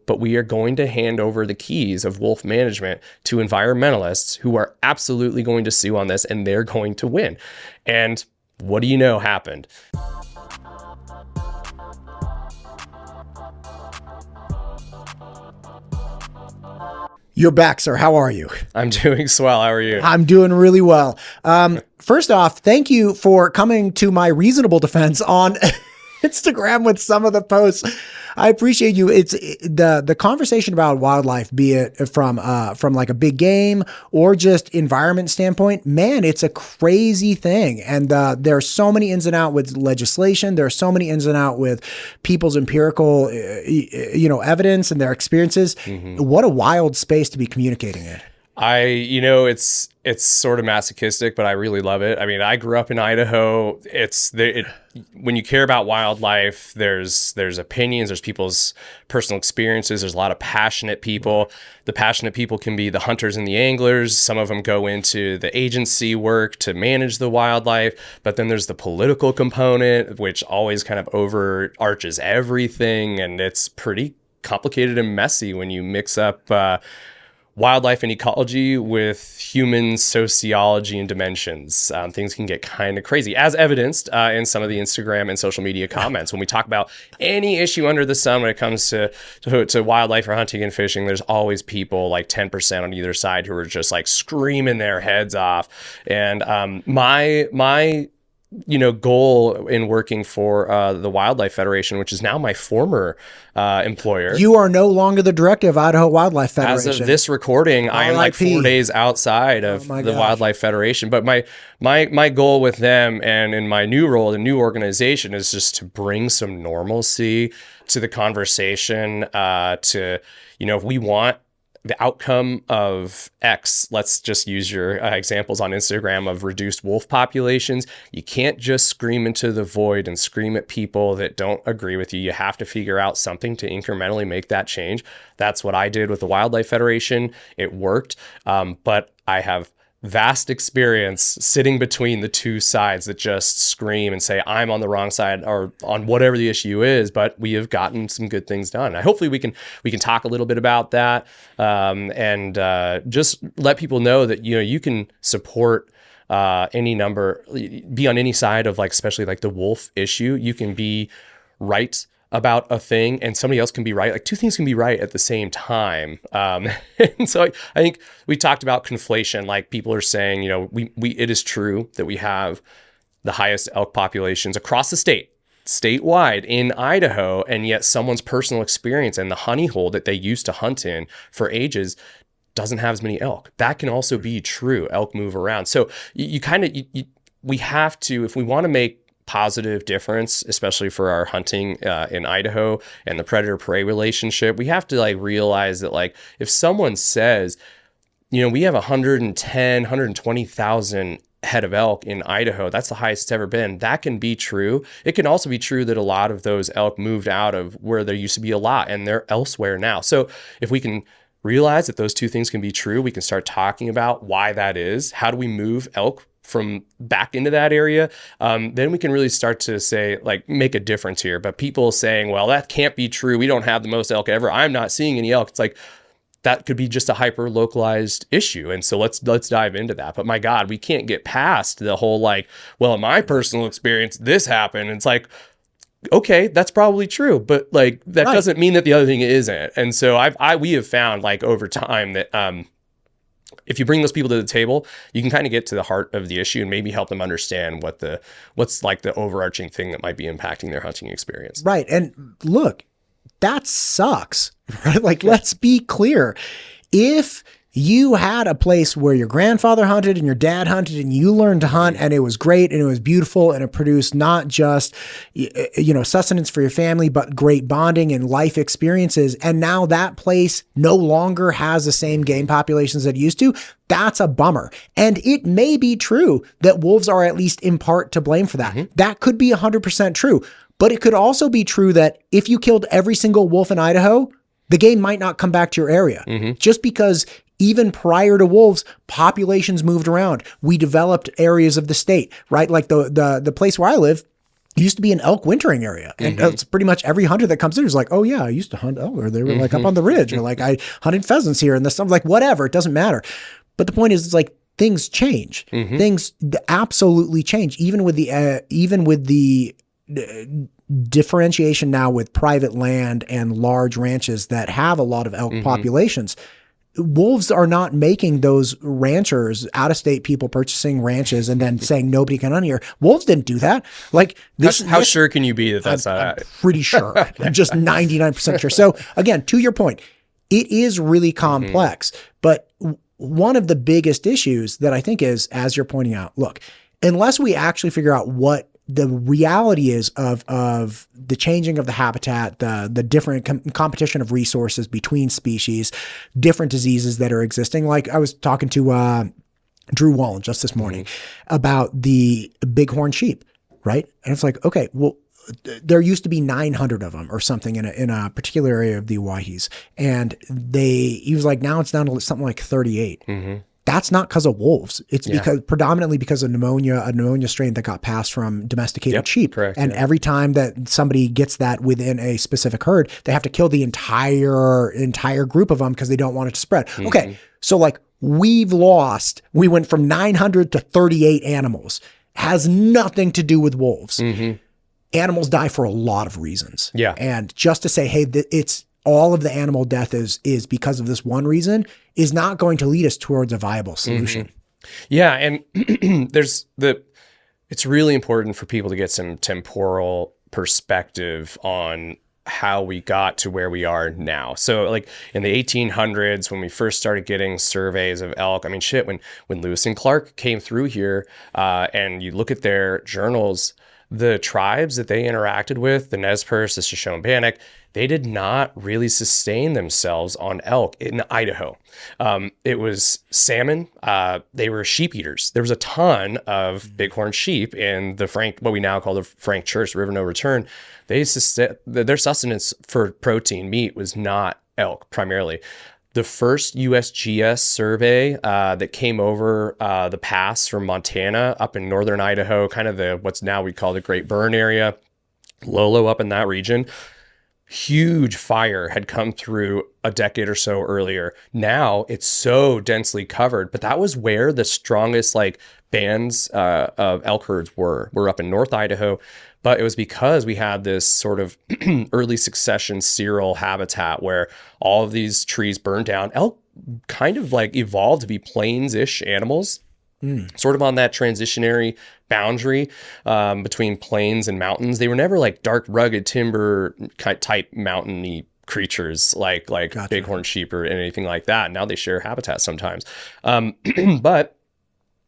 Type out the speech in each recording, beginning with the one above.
but we are going to hand over the keys of wolf management to environmentalists who are absolutely going to sue on this, and they're going to win. And what do you know happened? You're back, sir. How are you? I'm doing swell. How are you? I'm doing really well. First off, thank you for coming to my reasonable defense on Instagram with some of the posts. I appreciate you. It's the conversation about wildlife, be it from like a big game or just environment standpoint, man, it's a crazy thing. And there are so many ins and outs with legislation. There are so many ins and outs with people's empirical, evidence and their experiences. Mm-hmm. What a wild space to be communicating in. It's sort of masochistic, but I really love it. I mean, I grew up in Idaho. When you care about wildlife, there's opinions, there's people's personal experiences. There's a lot of passionate people. The passionate people can be the hunters and the anglers. Some of them go into the agency work to manage the wildlife, but then there's the political component, which always kind of overarches everything. And it's pretty complicated and messy when you mix up, wildlife and ecology with human sociology and dimensions. Things can get kind of crazy, as evidenced in some of the Instagram and social media comments. When we talk about any issue under the sun when it comes to wildlife or hunting and fishing, there's always people like 10% on either side who are just like screaming their heads off. And my goal in working for the Wildlife Federation, which is now my former employer. You are no longer the director of Idaho Wildlife Federation. As of this recording, I am like 4 days outside of the Wildlife Federation. But my goal with them and in my new role, the new organization, is just to bring some normalcy to the conversation. If we want the outcome of X, let's just use your examples on Instagram of reduced wolf populations. You can't just scream into the void and scream at people that don't agree with you. You have to figure out something to incrementally make that change. That's what I did with the Wildlife Federation. It worked, but I have vast experience sitting between the two sides that just scream and say, I'm on the wrong side or on whatever the issue is, but we have gotten some good things done. Hopefully we can talk a little bit about that, and just let people know that, you can support any number, be on any side of especially the wolf issue. You can be right about a thing and somebody else can be right. Like two things can be right at the same time. And so I think we talked about conflation. Like people are saying, it is true that we have the highest elk populations across the statewide in Idaho, and yet someone's personal experience and the honey hole that they used to hunt in for ages doesn't have as many elk. That can also be true. Elk move around. So we have to, if we want to make positive difference, especially for our hunting in Idaho and the predator-prey relationship, we have to realize that if someone says, we have 120,000 head of elk in Idaho, that's the highest it's ever been. That can be true. It can also be true that a lot of those elk moved out of where there used to be a lot and they're elsewhere now. So if we can realize that those two things can be true, we can start talking about why that is. How do we move elk from back into that area? Then we can really start to say, make a difference here. But people saying, well, that can't be true. We don't have the most elk ever. I'm not seeing any elk. It's that could be just a hyper localized issue. And so let's dive into that. But my God, we can't get past the whole well, in my personal experience, this happened. It's okay, that's probably true, but that doesn't mean that the other thing isn't. And so we have found over time that, if you bring those people to the table, you can kind of get to the heart of the issue and maybe help them understand what's the overarching thing that might be impacting their hunting experience. Right. And look, that sucks, right? Let's be clear. If you had a place where your grandfather hunted and your dad hunted and you learned to hunt and it was great and it was beautiful and it produced not just, sustenance for your family, but great bonding and life experiences. And now that place no longer has the same game populations that it used to. That's a bummer. And it may be true that wolves are at least in part to blame for that. Mm-hmm. That could be 100% true, but it could also be true that if you killed every single wolf in Idaho, the game might not come back to your area. Mm-hmm. Just because even prior to wolves, populations moved around. We developed areas of the state, right? Like the place where I live, used to be an elk wintering area. And it's pretty much every hunter that comes in is like, oh yeah, I used to hunt elk, or they were like up on the ridge, or like I hunted pheasants here and this stuff, like whatever, it doesn't matter. But the point is, it's like things change. Things absolutely change, even with the differentiation now with private land and large ranches that have a lot of elk populations. Wolves are not making those ranchers, out-of-state people purchasing ranches and then saying nobody can hunt here. Wolves didn't do that. Like this. How sure can you be that that's I'm pretty sure. I'm just 99% sure. So again, to your point, it is really complex. But one of the biggest issues that I think is, as you're pointing out, look, unless we actually figure out what the reality is of the changing of the habitat, the different competition of resources between species, different diseases that are existing. Like I was talking to Drew Wallen just this morning about the bighorn sheep, right? And it's like, okay, well, there used to be 900 of them or something in a particular area of the Owyhees. And he was like, now it's down to something like 38. That's not because of wolves. It's predominantly because of a pneumonia strain that got passed from domesticated sheep. Correct, and every time that somebody gets that within a specific herd, they have to kill the entire group of them because they don't want it to spread. Okay. So like we went from 900 to 38 animals. Has nothing to do with wolves. Animals die for a lot of reasons. Yeah. And just to say, hey, it's all of the animal death is because of this one reason is not going to lead us towards a viable solution. Yeah. And it's really important for people to get some temporal perspective on how we got to where we are now. So like in the 1800s, when we first started getting surveys of elk, I mean, shit, when Lewis and Clark came through here, and you look at their journals, the tribes that they interacted with, the Nez Perce, the Shoshone-Bannock, they did not really sustain themselves on elk in Idaho. It was salmon. They were sheep eaters. There was a ton of bighorn sheep in what we now call the Frank Church River No Return. Their sustenance for protein meat was not elk primarily. The first USGS survey that came over the pass from Montana up in northern Idaho, kind of what's now we call the Great Burn area, Lolo up in that region, huge fire had come through a decade or so earlier. Now it's so densely covered, but that was where the strongest bands of elk herds were up in North Idaho. But it was because we had this sort of early succession cereal habitat where all of these trees burned down. Elk kind of evolved to be plains-ish animals, sort of on that transitionary boundary between plains and mountains. They were never dark, rugged timber type mountainy creatures like gotcha. Bighorn sheep or anything like that. Now they share habitat sometimes. But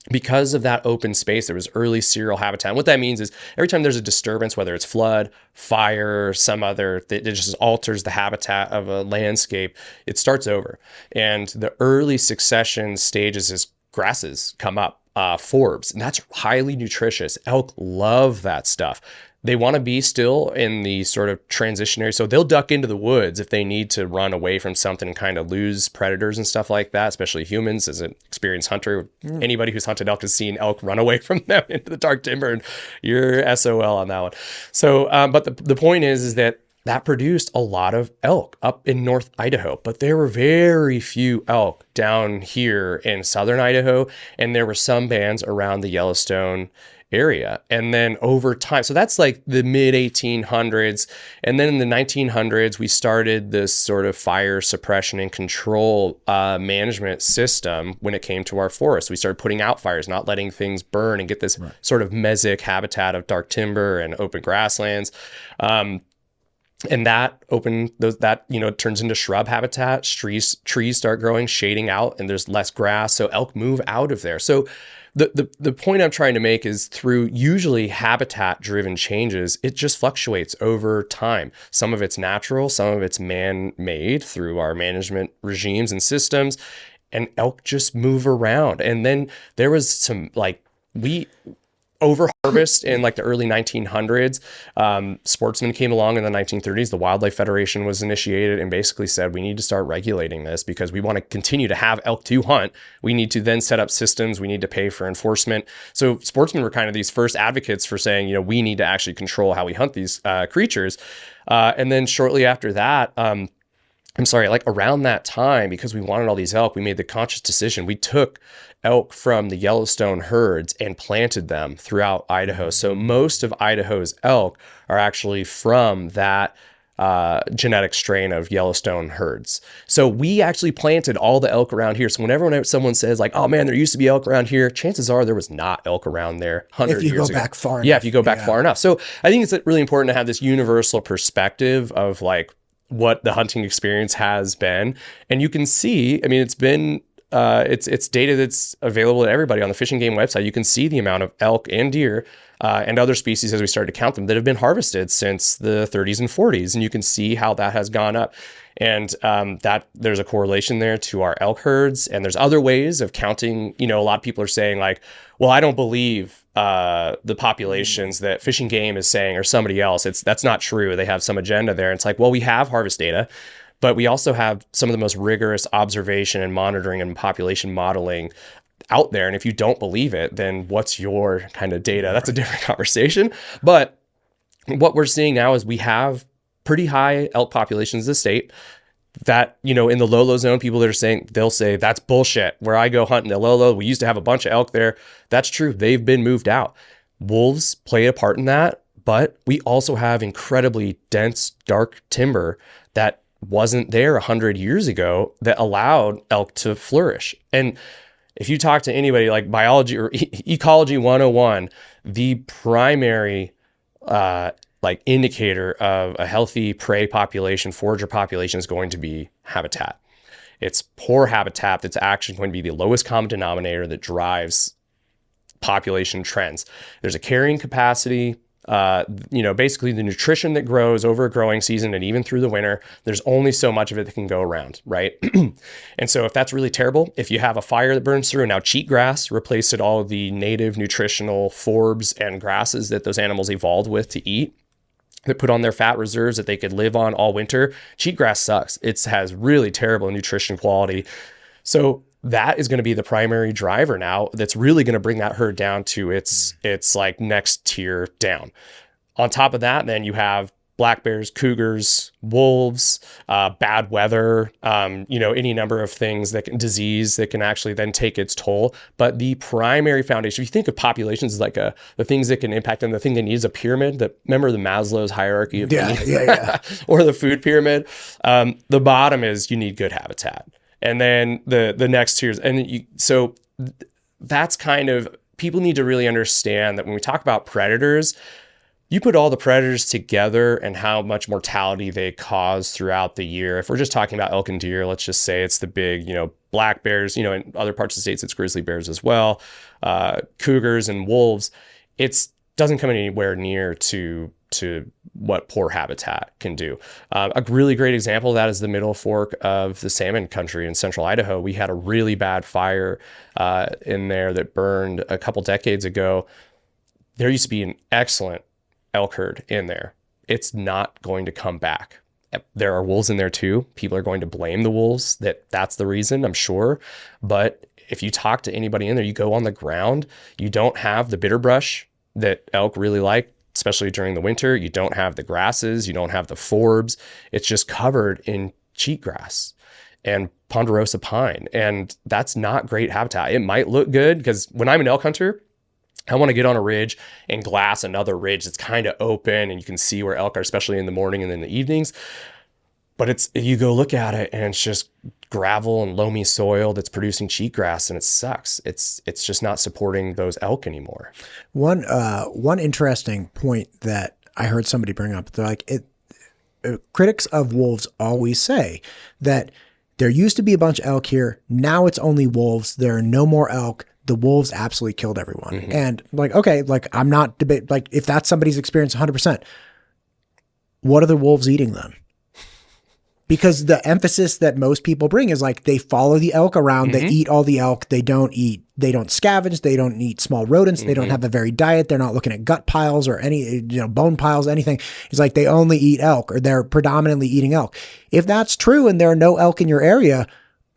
because of that open space, there was early cereal habitat. And what that means is every time there's a disturbance, whether it's flood, fire, some other, it just alters the habitat of a landscape, it starts over. And the early succession stages is grasses come up, forbs, and that's highly nutritious. Elk love that stuff. They want to be still in the sort of transitionary. So they'll duck into the woods if they need to run away from something and kind of lose predators and stuff like that, especially humans. As an experienced hunter, anybody who's hunted elk has seen elk run away from them into the dark timber, and you're SOL on that one. So, but the point is that produced a lot of elk up in North Idaho, but there were very few elk down here in Southern Idaho. And there were some bands around the Yellowstone area. And then over time, so that's the mid 1800s. And then in the 1900s, we started this sort of fire suppression and control management system when it came to our forests. We started putting out fires, not letting things burn, and get this sort of mesic habitat of dark timber and open grasslands. And that turns into shrub habitat. Trees start growing, shading out, and there's less grass. So elk move out of there. So the point I'm trying to make is through usually habitat-driven changes, it just fluctuates over time. Some of it's natural, some of it's man-made through our management regimes and systems, and elk just move around. And then there was some over harvest in like the early 1900s. Sportsmen came along in the 1930s. The Wildlife Federation was initiated and basically said, we need to start regulating this because we want to continue to have elk to hunt. We need to then set up systems. We need to pay for enforcement. So sportsmen were kind of these first advocates for saying, you know, we need to actually control how we hunt these creatures. And then shortly after that, like around that time, because we wanted all these elk, we made the conscious decision. We took elk from the Yellowstone herds and planted them throughout Idaho. So most of Idaho's elk are actually from that genetic strain of Yellowstone herds. So we actually planted all the elk around here. So whenever someone says like, oh man, there used to be elk around here, chances are there was not elk around there 100 years ago. If you go back far enough. Yeah, if you go back far enough. So I think it's really important to have this universal perspective of like what the hunting experience has been. And you can see, I mean, it's been, it's data that's available to everybody on the Fish and Game website. You can see the amount of elk and deer and other species as we started to count them that have been harvested since the 30s and 40s. And you can see how that has gone up. And that there's a correlation there to our elk herds. And there's other ways of counting. You know, a lot of people are saying like, well, I don't believe the populations that Fish and Game is saying or somebody else. That's not true. They have some agenda there. And it's like, well, we have harvest data, but we also have some of the most rigorous observation and monitoring and population modeling out there. And if you don't believe it, then what's your kind of data? That's a different conversation. But what we're seeing now is we have pretty high elk populations in the state that, you know, in the low zone, people that are saying, they'll say that's bullshit. Where I go hunting the low, we used to have a bunch of elk there. That's true. They've been moved out. Wolves play a part in that, but we also have incredibly dense, dark timber that wasn't there 100 years ago that allowed elk to flourish. And if you talk to anybody like biology or ecology 101, the primary like indicator of a healthy prey population, forager population is going to be habitat. It's poor habitat that's actually going to be the lowest common denominator that drives population trends. There's a carrying capacity, you know, basically the nutrition that grows over a growing season and even through the winter, there's only so much of it that can go around, right? And so if that's really terrible, if you have a fire that burns through, now cheatgrass replaced all the native nutritional forbs and grasses that those animals evolved with to eat, that put on their fat reserves that they could live on all winter. Cheatgrass sucks. It has really terrible nutrition quality. So that is going to be the primary driver now that's really going to bring that herd down to its like next tier down. On top of that, then you have black bears, cougars, wolves, bad weather, you know, any number of things disease that can actually then take its toll. But the primary foundation, if you think of populations as like the things that can impact them, the thing they need is a pyramid. Remember the Maslow's hierarchy of needs? Yeah. Or the food pyramid. The bottom is you need good habitat. And then the next tiers. And so that's kind of, people need to really understand that when we talk about predators, you put all the predators together and how much mortality they cause throughout the year. If we're just talking about elk and deer, let's just say it's the big, you know, black bears, you know, in other parts of the states, it's grizzly bears as well, cougars and wolves. It doesn't come anywhere near to what poor habitat can do. A really great example of that is the Middle Fork of the salmon country in central Idaho. We had a really bad fire in there that burned a couple decades ago. There used to be an excellent elk herd in there. It's not going to come back. There are wolves in there too. People are going to blame the wolves that's the reason, I'm sure. But if you talk to anybody in there, you go on the ground, you don't have the bitter brush that elk really like, especially during the winter. You don't have the grasses, you don't have the forbs. It's just covered in cheatgrass and ponderosa pine. And that's not great habitat. It might look good because when I'm an elk hunter, I want to get on a ridge and glass another ridge that's kind of open and you can see where elk are, especially in the morning and in the evenings. But you go look at it and it's just gravel and loamy soil that's producing cheatgrass and it sucks. It's just not supporting those elk anymore. One interesting point that I heard somebody bring up, they're like, critics of wolves always say that there used to be a bunch of elk here. Now it's only wolves. There are no more elk. The wolves absolutely killed everyone. Mm-hmm. And like, okay, like I'm not debate, like if that's somebody's experience 100%, what are the wolves eating then? because the emphasis that most people bring is like they follow the elk around, they eat all the elk, they don't scavenge, they don't eat small rodents, they don't have a varied diet, they're not looking at gut piles or any bone piles, anything. It's like they only eat elk, or they're predominantly eating elk. If that's true and there are no elk in your area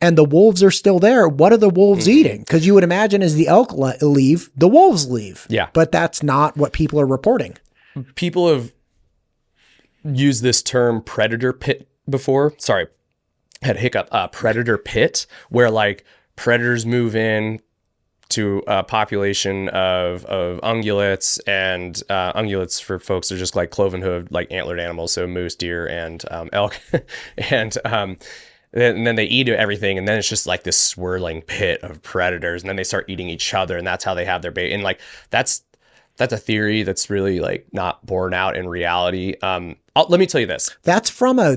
and the wolves are still there, what are the wolves eating? Because you would imagine as the elk leave, the wolves leave. Yeah. But that's not what people are reporting. People have used this term predator pit before. Sorry, I had a hiccup. Predator pit, where like predators move in to a population of ungulates, and ungulates for folks are just like cloven hooved, like antlered animals, so moose, deer, and elk, and then they eat everything, and then it's just like this swirling pit of predators, and then they start eating each other, and that's how they have their bait. And like that's a theory that's really like not borne out in reality. Let me tell you this. That's from a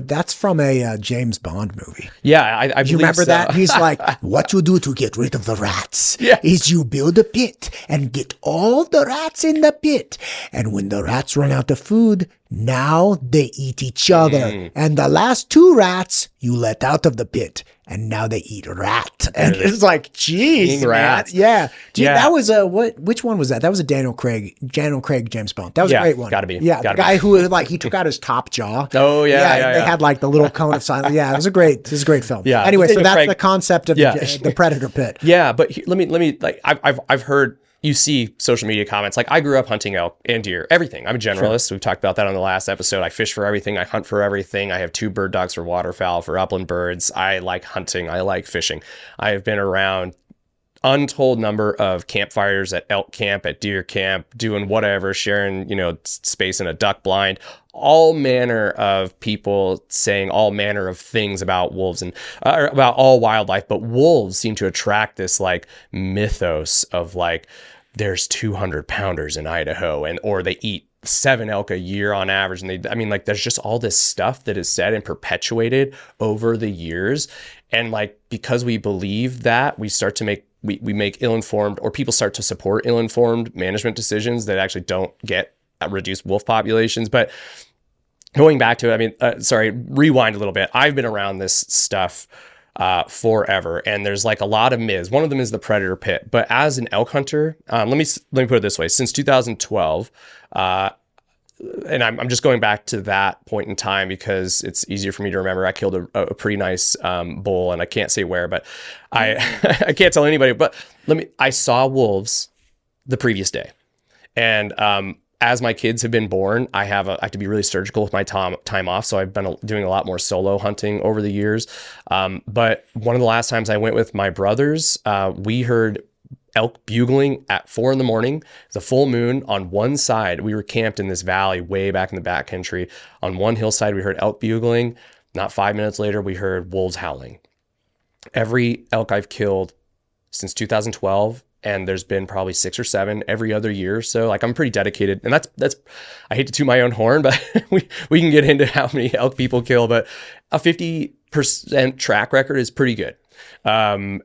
James Bond movie. Yeah, I believe you remember so. that? He's like, what you do to get rid of the rats Yeah. is you build a pit and get all the rats in the pit. And when the rats run out of food, now they eat each other. And the last 2 rats you let out of the pit. And now they eat rat. And it's like, geez, man. Rats. Yeah. Gee, Yeah. that was which one was that? That was a Daniel Craig James Bond. That was a great one. Gotta be. Yeah. Gotta the guy be. who like, he took out his top jaw. Oh, yeah. They had like the little cone of silence. Yeah. It was a great film. Yeah. Anyway, so Daniel that's Craig. the concept of the predator pit. Yeah, but let me like I've heard, you see social media comments like, I grew up hunting elk and deer, everything. I'm a generalist. Sure. We've talked about that on the last episode. I fish for everything. I hunt for everything. I have 2 bird dogs for waterfowl, for upland birds. I like hunting. I like fishing. I have been around untold number of campfires at elk camp, at deer camp, doing whatever, sharing, space in a duck blind, all manner of people saying all manner of things about wolves and about all wildlife. But wolves seem to attract this like mythos of like, there's 200 pounders in Idaho, or they eat 7 elk a year on average. And there's just all this stuff that is said and perpetuated over the years. And like, because we believe that, we start to make, we make ill-informed, or people start to support ill-informed management decisions that actually don't get reduced wolf populations. But going back to it, rewind a little bit. I've been around this stuff forever, and there's like a lot of myths. One of them is the predator pit. But as an elk hunter, let me put it this way: since 2012, and I'm just going back to that point in time because it's easier for me to remember. I killed a pretty nice bull, and I can't say where, but I can't tell anybody. But I saw wolves the previous day, and as my kids have been born, I have to be really surgical with my time off. So I've been doing a lot more solo hunting over the years. But one of the last times I went with my brothers, we heard elk bugling at 4 a.m. It's a full moon on one side. We were camped in this valley way back in the backcountry. On one hillside, we heard elk bugling. Not 5 minutes later, we heard wolves howling. Every elk I've killed since 2012, and there's been probably 6 or 7 every other year. So like, I'm pretty dedicated, and that's, I hate to toot my own horn, but we can get into how many elk people kill, but a 50% track record is pretty good. But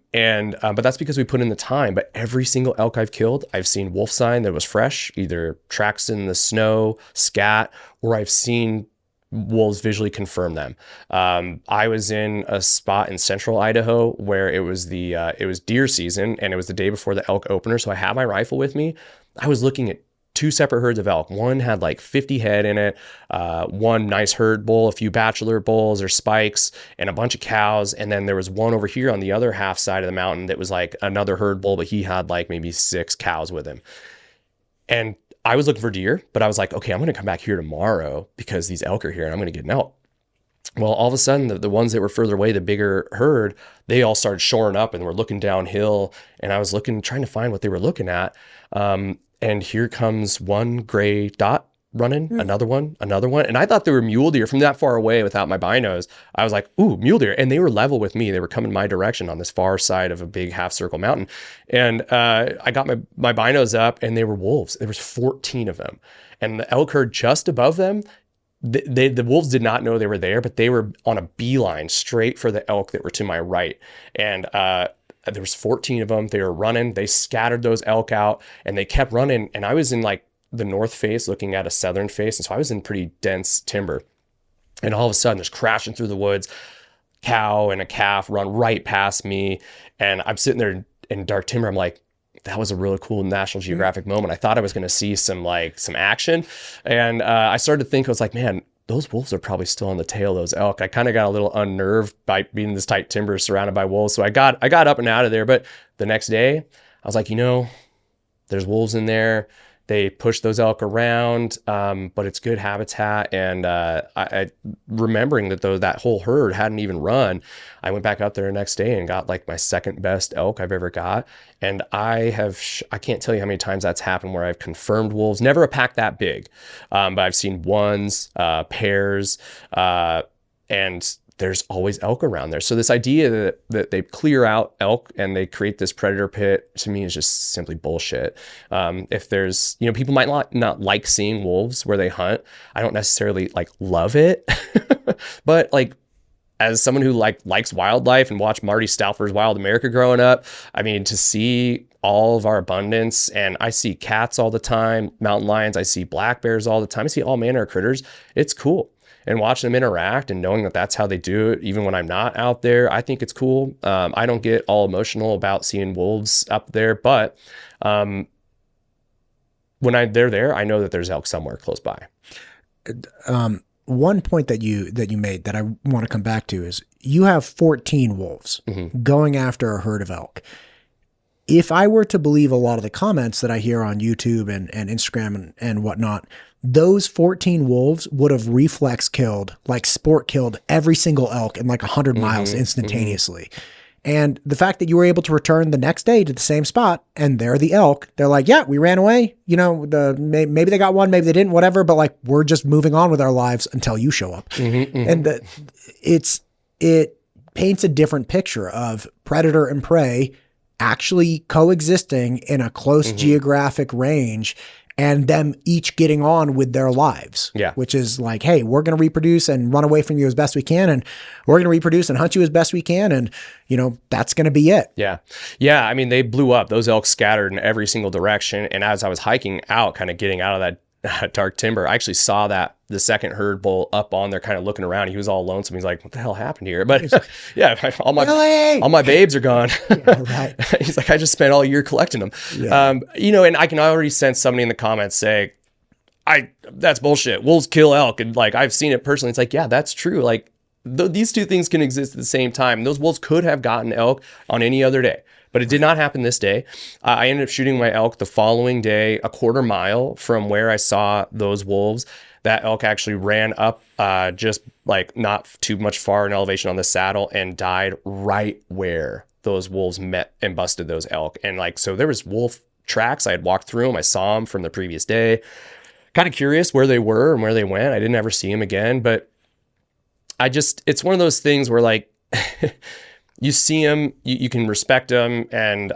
that's because we put in the time. But every single elk I've killed, I've seen wolf sign that was fresh, either tracks in the snow, scat, or I've seen wolves visually confirm them. I was in a spot in central Idaho where it was deer season, and it was the day before the elk opener. So I had my rifle with me. I was looking at 2 separate herds of elk. One had like 50 head in it, one nice herd bull, a few bachelor bulls or spikes, and a bunch of cows. And then there was one over here on the other half side of the mountain that was like another herd bull, but he had like maybe 6 cows with him. And I was looking for deer, but I was like, okay, I'm going to come back here tomorrow because these elk are here and I'm going to get an elk. Well, all of a sudden, the ones that were further away, the bigger herd, they all started shoring up and were looking downhill. And I was trying to find what they were looking at. And here comes one gray dot running, another one. And I thought they were mule deer from that far away without my binos. I was like, ooh, mule deer. And they were level with me. They were coming my direction on this far side of a big half circle mountain. And I got my binos up, and they were wolves. There was 14 of them. And the elk herd just above them, the wolves did not know they were there, but they were on a beeline straight for the elk that were to my right. And there was 14 of them. They were running. They scattered those elk out, and they kept running. And I was in like the north face looking at a southern face. And so I was in pretty dense timber. And all of a sudden there's crashing through the woods, cow and a calf run right past me. And I'm sitting there in dark timber. I'm like, that was a really cool National Geographic moment. I thought I was going to see some action. And I started to think, I was like, man, those wolves are probably still on the tail of those elk. I kind of got a little unnerved by being in this tight timber surrounded by wolves. So I got up and out of there. But the next day I was like, there's wolves in there. They push those elk around, but it's good habitat. And I remembering that that whole herd hadn't even run, I went back up there the next day and got like my second best elk I've ever got. And I can't tell you how many times that's happened where I've confirmed wolves, never a pack that big, but I've seen ones, pairs, and there's always elk around there. So this idea that they clear out elk and they create this predator pit, to me, is just simply bullshit. If there's, people might not like seeing wolves where they hunt. I don't necessarily love it, but as someone who likes wildlife and watched Marty Stauffer's Wild America growing up, I mean, to see all of our abundance, and I see cats all the time, mountain lions, I see black bears all the time, I see all manner of critters. It's cool. And watching them interact and knowing that that's how they do it, even when I'm not out there, I think it's cool. I don't get all emotional about seeing wolves up there, but when they're there, I know that there's elk somewhere close by. One point that you made that I want to come back to is you have 14 wolves going after a herd of elk. If I were to believe a lot of the comments that I hear on YouTube and Instagram and whatnot, those 14 wolves would have reflex killed, sport killed every single elk in 100 miles instantaneously. And the fact that you were able to return the next day to the same spot and they're the elk, they're like, yeah, we ran away. Maybe they got one, maybe they didn't, whatever. But we're just moving on with our lives until you show up. And it paints a different picture of predator and prey actually coexisting in a close geographic range, and them each getting on with their lives. Yeah. Which is hey, we're going to reproduce and run away from you as best we can. And we're going to reproduce and hunt you as best we can. And, that's going to be it. Yeah. Yeah. I mean, they blew up. Those elk scattered in every single direction. And as I was hiking out, kind of getting out of that dark timber, I actually saw the second herd bull up on there kind of looking around. He was all lonesome. He's like, what the hell happened here? But yeah, all my babes are gone. Yeah, right. He's like, I just spent all year collecting them. Yeah. And I can already sense somebody in the comments say, that's bullshit. Wolves kill elk. And I've seen it personally. It's yeah, that's true. These two things can exist at the same time. Those wolves could have gotten elk on any other day, but it did not happen this day. I ended up shooting my elk the following day, a quarter mile from where I saw those wolves. That elk actually ran up just not too much far in elevation on the saddle and died right where those wolves met and busted those elk. And so there was wolf tracks. I had walked through them. I saw them from the previous day. Kind of curious where they were and where they went. I didn't ever see them again, but it's one of those things where you see them, you can respect them, and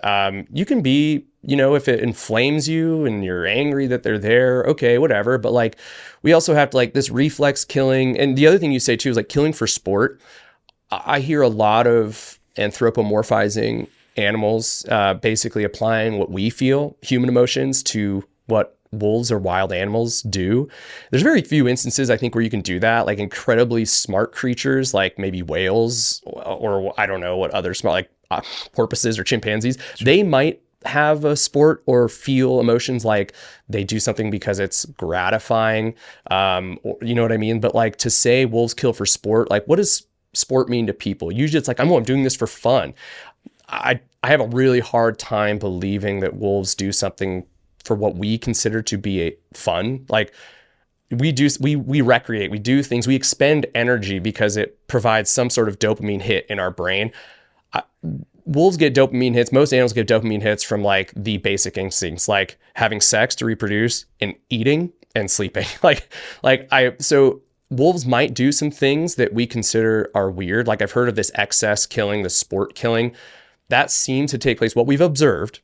you can be, if it inflames you and you're angry that they're there, okay, whatever. But we also have to this reflex killing. And the other thing you say too is killing for sport. I hear a lot of anthropomorphizing animals, basically applying what we feel, human emotions, to what wolves or wild animals do. There's very few instances, I think, where you can do that. Incredibly smart creatures, maybe whales, or I don't know what other smart, porpoises or chimpanzees. Sure. They might have a sport or feel emotions, they do something because it's gratifying, or, you know what I mean? But to say wolves kill for sport, what does sport mean to people? Usually it's I'm doing this for fun. I have a really hard time believing that wolves do something for what we consider to be fun. We recreate, we do things, we expend energy because it provides some sort of dopamine hit in our brain. Wolves get dopamine hits. Most animals get dopamine hits from the basic instincts, having sex to reproduce and eating and sleeping. So wolves might do some things that we consider are weird. I've heard of this excess killing, the sport killing. That seems to take place, what we've observed,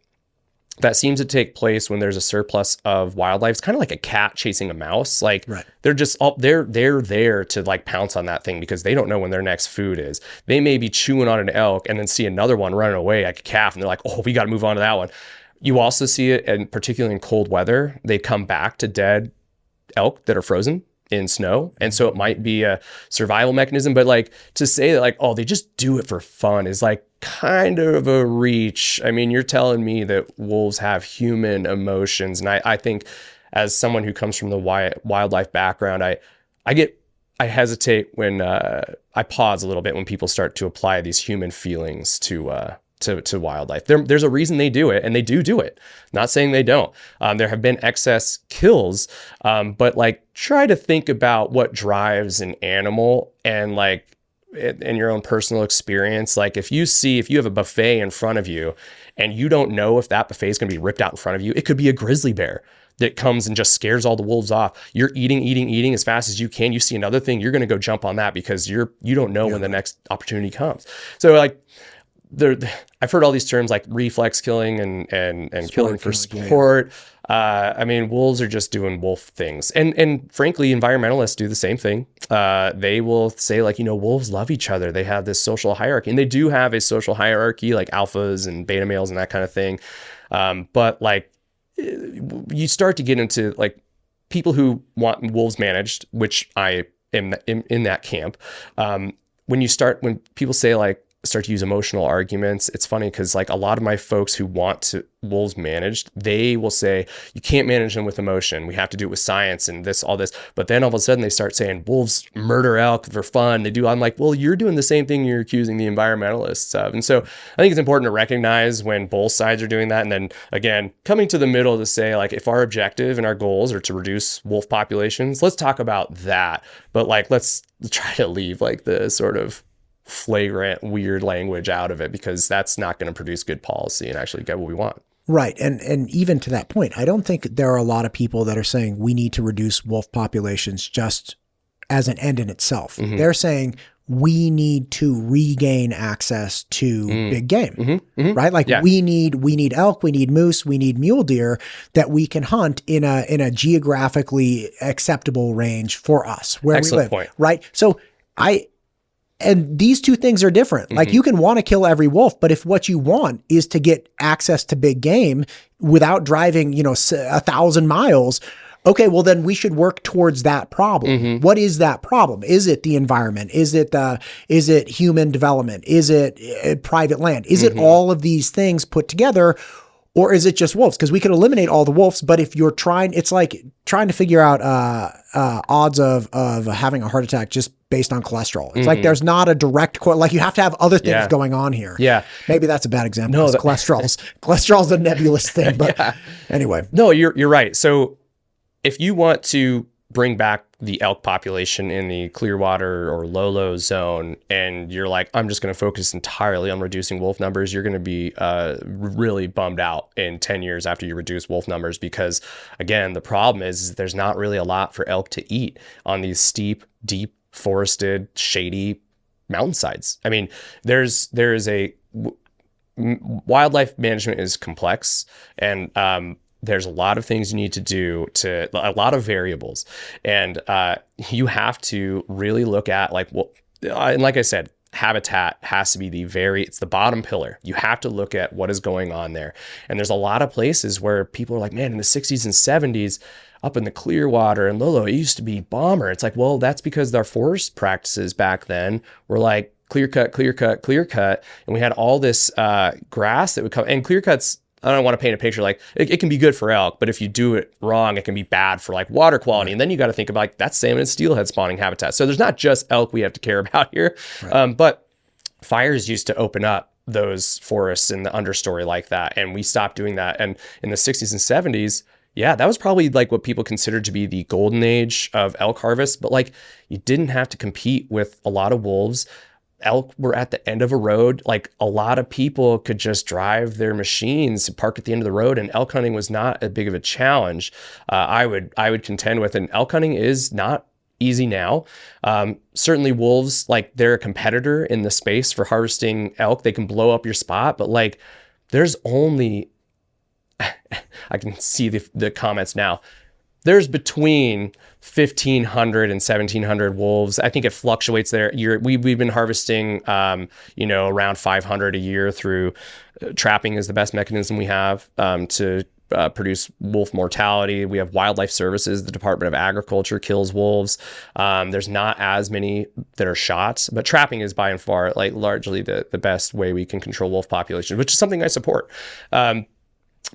that seems to take place when there's a surplus of wildlife. It's kind of like a cat chasing a mouse. Right. They're just they're there to pounce on that thing because they don't know when their next food is. They may be chewing on an elk and then see another one running away like a calf, and they're like, oh, we got to move on to that one. You also see it, and particularly in cold weather, they come back to dead elk that are frozen in snow. And so it might be a survival mechanism, but like to say that like, oh, they just do it for fun is like kind of a reach. I mean, you're telling me that wolves have human emotions. And I think as someone who comes from the wildlife background, I hesitate when I pause a little bit when people start to apply these human feelings to wildlife. There's a reason they do it, and they do it. Not saying they don't. There have been excess kills, but like try to think about what drives an animal, and like in your own personal experience, like if you have a buffet in front of you and you don't know if that buffet is going to be ripped out in front of you, it could be a grizzly bear that comes and just scares all the wolves off. You're eating as fast as you can. You see another thing, you're going to go jump on that because you don't know when the next opportunity comes. So like I've heard all these terms like reflex killing and killing for sport. I mean, wolves are just doing wolf things. And frankly, environmentalists do the same thing. They will say like, wolves love each other. They have this social hierarchy, and they do have a social hierarchy like alphas and beta males and that kind of thing. But like you start to get into like people who want wolves managed, which I am in that camp. When people say like, start to use emotional arguments, it's funny because like a lot of my folks who want wolves managed, they will say you can't manage them with emotion, we have to do it with science and all this. But then all of a sudden they start saying wolves murder elk for fun. I'm like, well, you're doing the same thing you're accusing the environmentalists of. And so I think it's important to recognize when both sides are doing that, and then again coming to the middle to say like, if our objective and our goals are to reduce wolf populations, let's talk about that. But like, let's try to leave like the sort of flagrant weird language out of it, because that's not going to produce good policy and actually get what we want. Right. And even to that point, I don't think there are a lot of people that are saying we need to reduce wolf populations just as an end in itself. Mm-hmm. They're saying we need to regain access to big game, right? Like we need elk, we need moose, we need mule deer that we can hunt in a geographically acceptable range for us where Excellent we live. Point. Right. So and these two things are different. Like you can want to kill every wolf, but if what you want is to get access to big game without driving, 1,000 miles, okay, well then we should work towards that problem. What is that problem? Is it the environment? Is it human development? Is it private land? Is it all of these things put together? Or is it just wolves? Because we could eliminate all the wolves, but if you're it's like trying to figure out odds of having a heart attack just based on cholesterol. It's like there's not a direct like you have to have other things going on here. Yeah, maybe that's a bad example. No, cholesterol's a nebulous thing. But anyway, no, you're right. So if you want to bring back the elk population in the Clearwater or Lolo zone, and you're like, I'm just going to focus entirely on reducing wolf numbers, you're going to be really bummed out in 10 years after you reduce wolf numbers, because again, the problem is there's not really a lot for elk to eat on these steep, deep, forested, shady mountainsides. I mean, wildlife management is complex, and there's a lot of things you need to do a lot of variables. And you have to really look at and like I said, habitat has to be it's the bottom pillar. You have to look at what is going on there. And there's a lot of places where people are like, man, in the 60s and 70s, up in the Clearwater and Lolo, it used to be bomber. It's like, well, that's because our forest practices back then were like clear cut. And we had all this grass that would come, and clear cuts, I don't want to paint a picture like it can be good for elk, but if you do it wrong, it can be bad for like water quality. And then you got to think about like that's salmon and steelhead spawning habitat. So there's not just elk we have to care about here. Right. But fires used to open up those forests in the understory like that. And we stopped doing that. And in the 60s and 70s, that was probably like what people considered to be the golden age of elk harvest. But like you didn't have to compete with a lot of wolves. Elk were at the end of a road. Like a lot of people could just drive their machines, park at the end of the road, and elk hunting was not a big of a challenge. I would contend with, and elk hunting is not easy now. Certainly wolves, like they're a competitor in the space for harvesting elk. They can blow up your spot, but like there's only, I can see the comments now. There's between 1,500 and 1,700 wolves. I think it fluctuates there. We've been harvesting, around 500 a year through trapping is the best mechanism we have to produce wolf mortality. We have wildlife services. The Department of Agriculture kills wolves. There's not as many that are shot, but trapping is by and far like largely the best way we can control wolf population, which is something I support.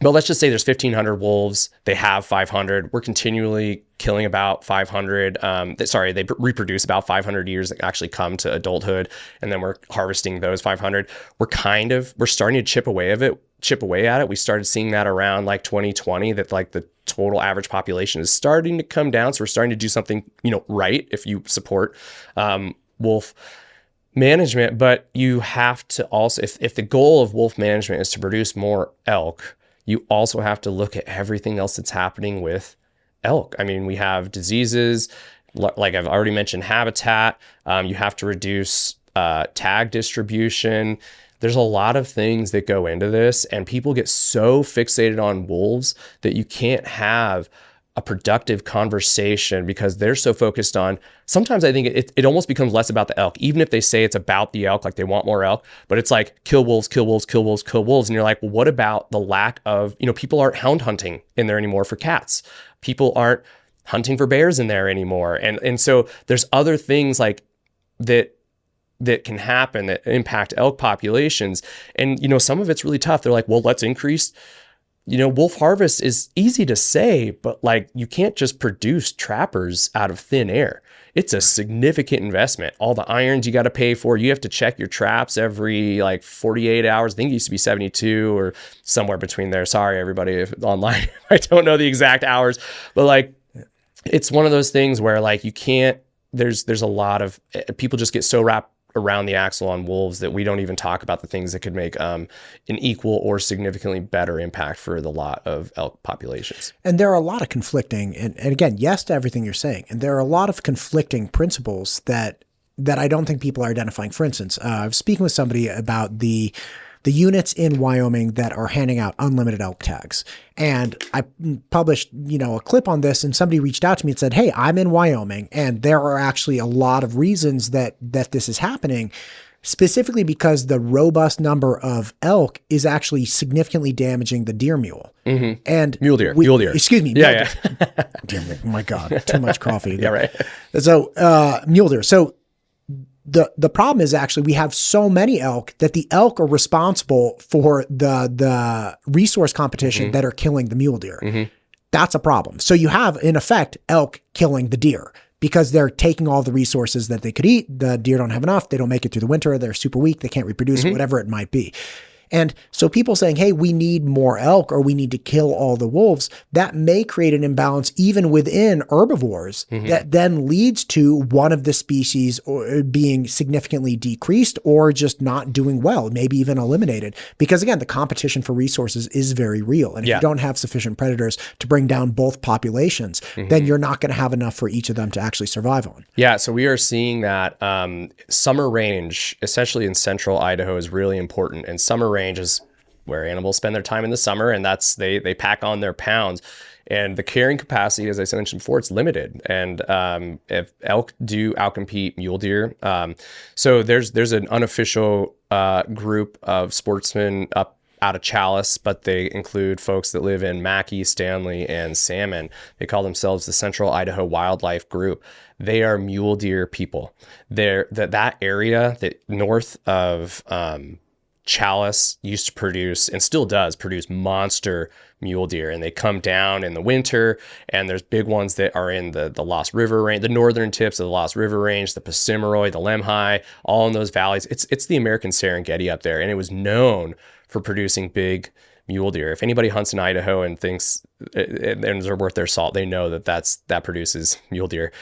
But let's just say there's 1,500 wolves. They have 500. We're continually killing about 500. They reproduce about 500 years that actually come to adulthood, and then we're harvesting those 500. We're starting to chip away at it. We started seeing that around like 2020, that like the total average population is starting to come down. So we're starting to do something, right, if you support wolf management. But you have to also, if the goal of wolf management is to produce more elk, you also have to look at everything else that's happening with elk. I mean, we have diseases, like I've already mentioned, habitat. You have to reduce tag distribution. There's a lot of things that go into this, and people get so fixated on wolves that you can't have a productive conversation because they're so focused on, sometimes I think it almost becomes less about the elk, even if they say it's about the elk, like they want more elk, but it's like kill wolves, kill wolves, kill wolves, kill wolves. And you're like, well, what about the lack of, people aren't hound hunting in there anymore for cats. People aren't hunting for bears in there anymore. And so there's other things like that can happen that impact elk populations. And, some of it's really tough. They're like, well, let's increase, wolf harvest is easy to say, but like you can't just produce trappers out of thin air. It's a significant investment. All the irons you got to pay for, you have to check your traps every like 48 hours. I think it used to be 72 or somewhere between there. Sorry, everybody, if online, I don't know the exact hours, but like, it's one of those things where like you can't, there's a lot of people just get so wrapped around the axle on wolves that we don't even talk about the things that could make an equal or significantly better impact for the lot of elk populations. And there are a lot of conflicting, and again, yes to everything you're saying. And there are a lot of conflicting principles that I don't think people are identifying. For instance, I was speaking with somebody about the units in Wyoming that are handing out unlimited elk tags. And I published, a clip on this, and somebody reached out to me and said, hey, I'm in Wyoming, and there are actually a lot of reasons that this is happening, specifically because the robust number of elk is actually significantly damaging the deer mule. Mm-hmm. And mule deer. Excuse me. Yeah. Deer. Oh my God, too much coffee. Yeah, right. So mule deer. So the problem is actually we have so many elk that the elk are responsible for the resource competition that are killing the mule deer. Mm-hmm. That's a problem. So you have, in effect, elk killing the deer because they're taking all the resources that they could eat. The deer don't have enough. They don't make it through the winter. They're super weak. They can't reproduce, whatever it might be. And so people saying, hey, we need more elk or we need to kill all the wolves, that may create an imbalance even within herbivores that then leads to one of the species being significantly decreased or just not doing well, maybe even eliminated. Because again, the competition for resources is very real. And if you don't have sufficient predators to bring down both populations, then you're not going to have enough for each of them to actually survive on. Yeah, so we are seeing that summer range, especially in central Idaho, is really important. And summer range is where animals spend their time in the summer, and that's they pack on their pounds, and the carrying capacity, as I mentioned before, it's limited. And if elk do outcompete mule deer, so there's an unofficial group of sportsmen up out of Chalice, but they include folks that live in Mackay, Stanley, and Salmon. They call themselves the Central Idaho Wildlife Group. They are mule deer people. That area that north of Chalice used to produce, and still does produce, monster mule deer, and they come down in the winter, and there's big ones that are in the Lost River range, the northern tips of the Lost River range, the Passamaquoddy, the Lemhi, all in those valleys. It's the American Serengeti up there, and it was known for producing big mule deer. If anybody hunts in Idaho and thinks and they're worth their salt, they know that produces mule deer.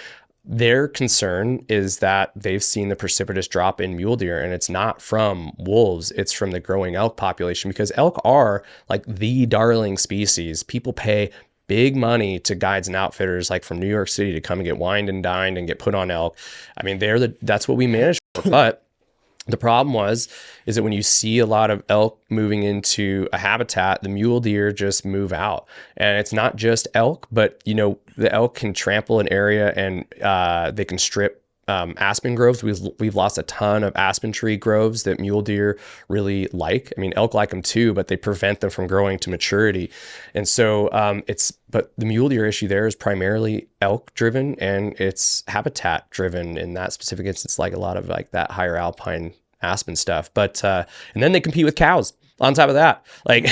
Their concern is that they've seen the precipitous drop in mule deer, and it's not from wolves, it's from the growing elk population, because elk are like the darling species. People pay big money to guides and outfitters like from New York City to come and get wined and dined and get put on elk. I mean, that's what we manage for. But the problem is that when you see a lot of elk moving into a habitat, the mule deer just move out. And it's not just elk, but the elk can trample an area, and they can strip aspen groves. We've lost a ton of aspen tree groves that mule deer really like. I mean, elk like them too, but they prevent them from growing to maturity. And so but the mule deer issue there is primarily elk driven, and it's habitat driven in that specific instance, like a lot of like that higher alpine aspen stuff. But and then they compete with cows. On top of that, like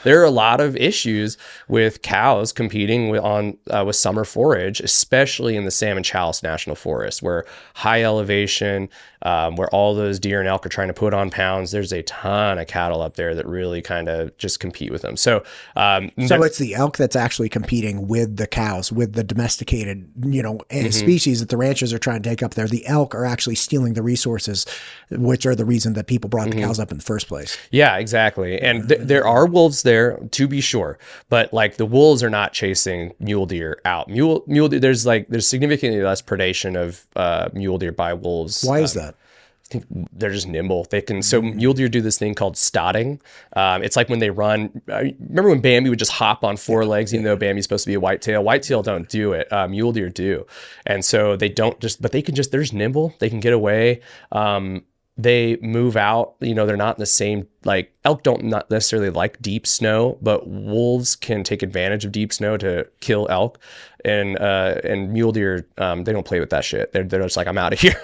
there are a lot of issues with cows competing with summer forage, especially in the Salmon Chalice National Forest, where high elevation, where all those deer and elk are trying to put on pounds. There's a ton of cattle up there that really kind of just compete with them. So it's the elk that's actually competing with the cows, with the domesticated, species that the ranchers are trying to take up there. The elk are actually stealing the resources, which are the reason that people brought the cows up in the first place. Yeah, exactly. And there are wolves there, to be sure, but like the wolves are not chasing mule deer out. Mule deer, there's significantly less predation of mule deer by wolves. Why is that? I think they're just nimble. So mule deer do this thing called stotting. It's like when they run. Remember when Bambi would just hop on four legs, even though Bambi's supposed to be a whitetail? Whitetail don't do it. Mule deer do. And so they don't but they can they're just nimble. They can get away. They move out, they're not in the same, like elk don't not necessarily like deep snow, but wolves can take advantage of deep snow to kill elk. And mule deer, they don't play with that shit. They're just like, I'm out of here.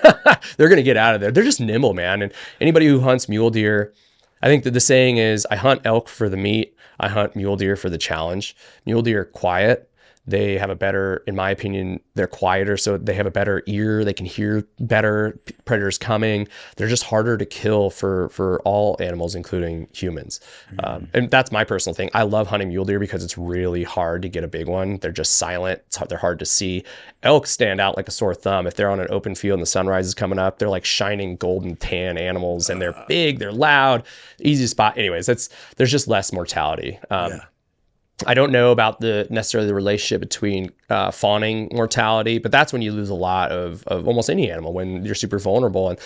They're going to get out of there. They're just nimble, man. And anybody who hunts mule deer, I think that the saying is, I hunt elk for the meat. I hunt mule deer for the challenge. Mule deer are quiet. They have a better, in my opinion, they're quieter, so they have a better ear. They can hear better predators coming. They're just harder to kill for all animals, including humans. And that's my personal thing. I love hunting mule deer because it's really hard to get a big one. They're just silent. They're hard to see. Elk stand out like a sore thumb. If they're on an open field and the sunrise is coming up, they're like shining golden tan animals, and they're big, they're loud, easy to spot. Anyways, there's just less mortality. I don't know about necessarily the relationship between fawning mortality, but that's when you lose a lot of almost any animal, when you're super vulnerable. And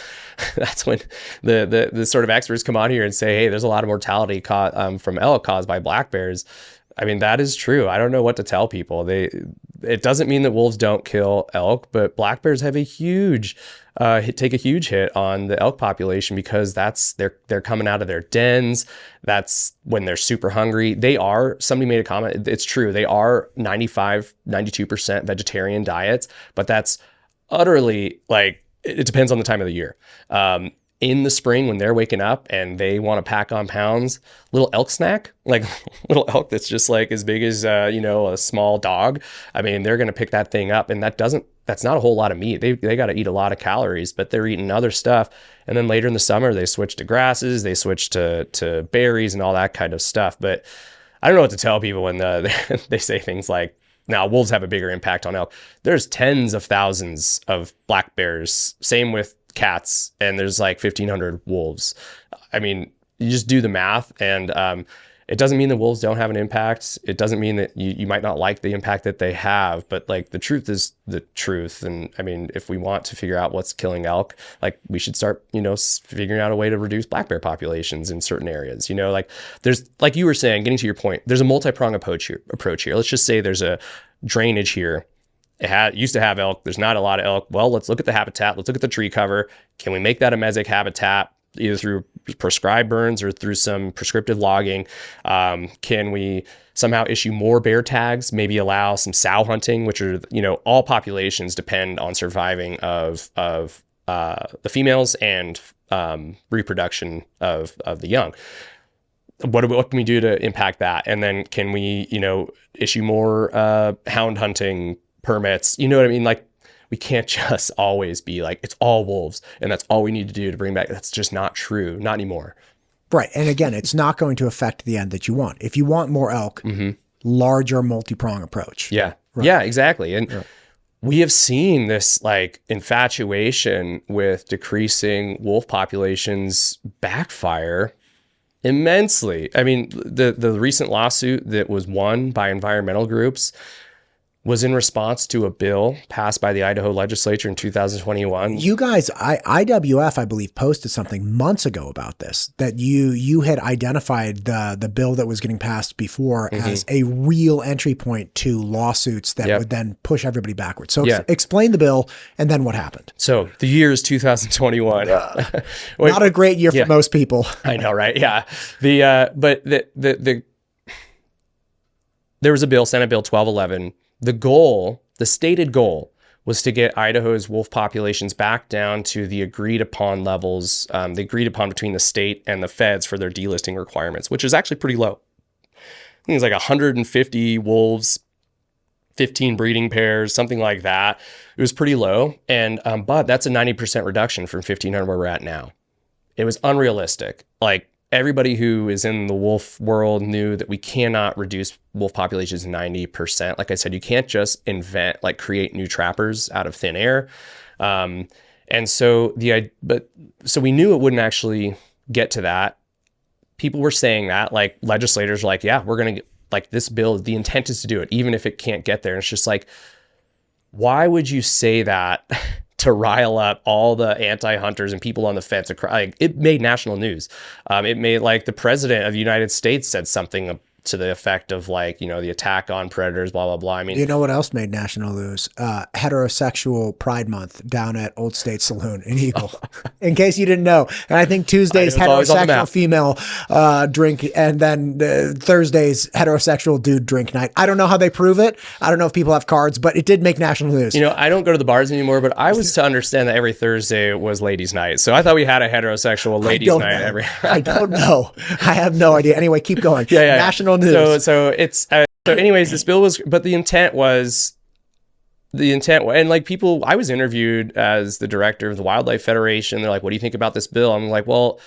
that's when the sort of experts come on here and say, hey, there's a lot of mortality from elk caused by black bears. I mean, that is true. I don't know what to tell people. It doesn't mean that wolves don't kill elk, but black bears have take a huge hit on the elk population because they're coming out of their dens. That's when they're super hungry. Somebody made a comment. It's true. They are 92% vegetarian diets, but that's utterly it depends on the time of the year. In the spring when they're waking up and they want to pack on pounds, little elk snack, like little elk that's just like as big as, a small dog. I mean, they're going to pick that thing up, and that's not a whole lot of meat. They got to eat a lot of calories, but they're eating other stuff. And then later in the summer, they switch to grasses, they switch to berries and all that kind of stuff. But I don't know what to tell people when they say things like, now wolves have a bigger impact on elk. There's tens of thousands of black bears, same with cats, and there's like 1,500 wolves. I mean, you just do the math, and it doesn't mean that wolves don't have an impact. It doesn't mean that you might not like the impact that they have, but like the truth is the truth. And I mean, if we want to figure out what's killing elk, like we should start, figuring out a way to reduce black bear populations in certain areas. There's, like you were saying, getting to your point, there's a multi-pronged approach here. Let's just say there's a drainage here. It used to have elk. There's not a lot of elk. Well, let's look at the habitat. Let's look at the tree cover. Can we make that a mesic habitat, either through prescribed burns or through some prescriptive logging? Can we somehow issue more bear tags? Maybe allow some sow hunting, which are, all populations depend on surviving of the females and reproduction of the young. What can we do to impact that? And then can we, issue more hound hunting permits? You know what I mean? Like, we can't just always be like, it's all wolves and that's all we need to do to bring back. That's just not true. Not anymore. Right. And again, it's not going to affect the end that you want. If you want more elk, larger multi-prong approach. Yeah. Right. Yeah, exactly. And we have seen this like infatuation with decreasing wolf populations backfire immensely. I mean, the recent lawsuit that was won by environmental groups was in response to a bill passed by the Idaho legislature in 2021. You guys, IWF, I believe, posted something months ago about this, that you had identified the bill that was getting passed before as a real entry point to lawsuits that would then push everybody backwards. So explain the bill and then what happened. So the year is 2021. Not a great year for most people. I know, right? Yeah. But there was a bill, Senate Bill 1211. The stated goal was to get Idaho's wolf populations back down to the agreed upon levels, the agreed upon between the state and the feds for their delisting requirements, which is actually pretty low. I think it's like 150 wolves, 15 breeding pairs, something like that. It was pretty low. And, but that's a 90% reduction from 1,500 where we're at now. It was unrealistic. Like, everybody who is in the wolf world knew that we cannot reduce wolf populations 90%. Like I said, you can't just create new trappers out of thin air. And so so we knew it wouldn't actually get to that. People were saying that, like legislators were like, yeah, we're going to get like this bill. The intent is to do it, even if it can't get there. And it's just like, why would you say that to rile up all the anti-hunters and people on the fence? Like, it made national news. It made, like, the president of the United States said something to the effect of, like, the attack on predators, blah, blah, blah. I mean, you know what else made national news? Heterosexual Pride Month down at Old State Saloon in Eagle, in case you didn't know. And I think Tuesday's heterosexual female drink, and then Thursday's heterosexual dude drink night. I don't know how they prove it. I don't know if people have cards, but it did make national news. I don't go to the bars anymore, but I was to understand that every Thursday was ladies' night. So I thought we had a heterosexual ladies' night every. I don't know. I have no idea. Anyway, keep going. National news. So it's so anyways, this bill was, but the intent, and like people, I was interviewed as the director of the Wildlife Federation. They're like, what do you think about this bill? I'm like, well,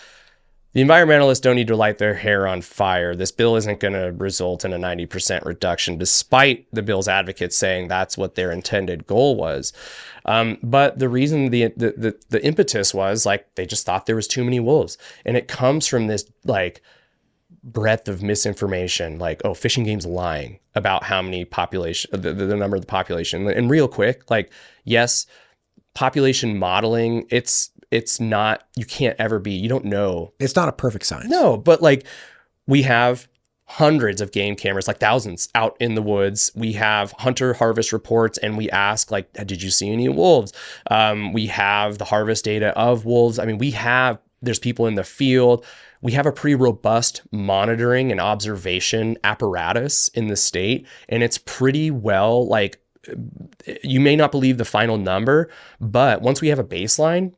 the environmentalists don't need to light their hair on fire. This bill isn't going to result in a 90% reduction, despite the bill's advocates saying that's what their intended goal was. But the reason, the impetus was, like, they just thought there was too many wolves. And it comes from this, like, breadth of misinformation, like, oh, Fish and Game's lying about how many population, the number of the population. And real quick, like, yes, population modeling, it's not, you can't ever be, you don't know. It's not a perfect science. No, but like, we have hundreds of game cameras, like thousands out in the woods. We have hunter harvest reports, and we ask, like, did you see any wolves? We have the harvest data of wolves. I mean, there's people in the field. We have a pretty robust monitoring and observation apparatus in the state, and it's pretty well, like, you may not believe the final number, but once we have a baseline,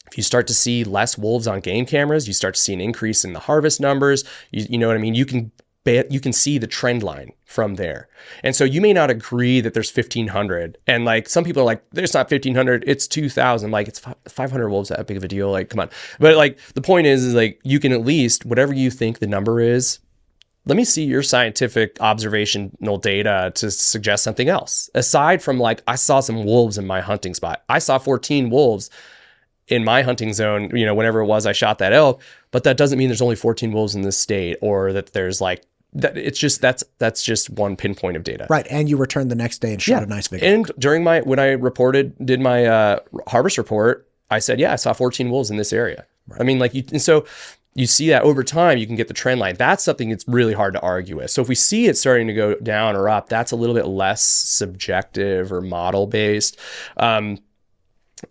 if you start to see less wolves on game cameras, you start to see an increase in the harvest numbers. You know what I mean? You can see the trend line from there. And so you may not agree that there's 1,500. And like, some people are like, there's not 1,500, it's 2,000. Like, it's 500 wolves, that big of a deal? Like, come on. But like, the point is like, you can at least, whatever you think the number is, let me see your scientific observational data to suggest something else. Aside from, like, I saw some wolves in my hunting spot. I saw 14 wolves in my hunting zone, whenever it was I shot that elk, but that doesn't mean there's only 14 wolves in this state, or that there's like, that it's just, that's just one pinpoint of data. Right. And you returned the next day and shot a nice big elk. And during when I did my harvest report, I said, I saw 14 wolves in this area. Right. I mean, like, and so you see that over time, you can get the trend line. That's something that's really hard to argue with. So if we see it starting to go down or up, that's a little bit less subjective or model based.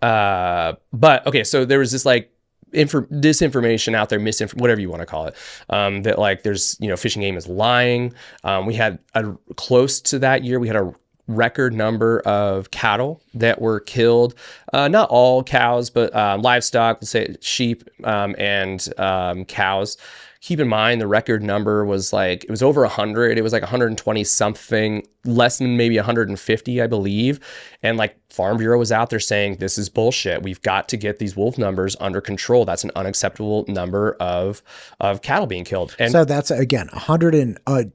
But okay, so there was this, like, disinformation out there, whatever you want to call it, that, like, there's, Fish and Game is lying. We had close to that year, we had a record number of cattle that were killed. Not all cows, but livestock, let's say sheep and cows. Keep in mind, the record number was like, it was over 100. It was like 120 something, less than maybe 150, I believe. And like, Farm Bureau was out there saying, this is bullshit. We've got to get these wolf numbers under control. That's an unacceptable number of cattle being killed. And so that's, again,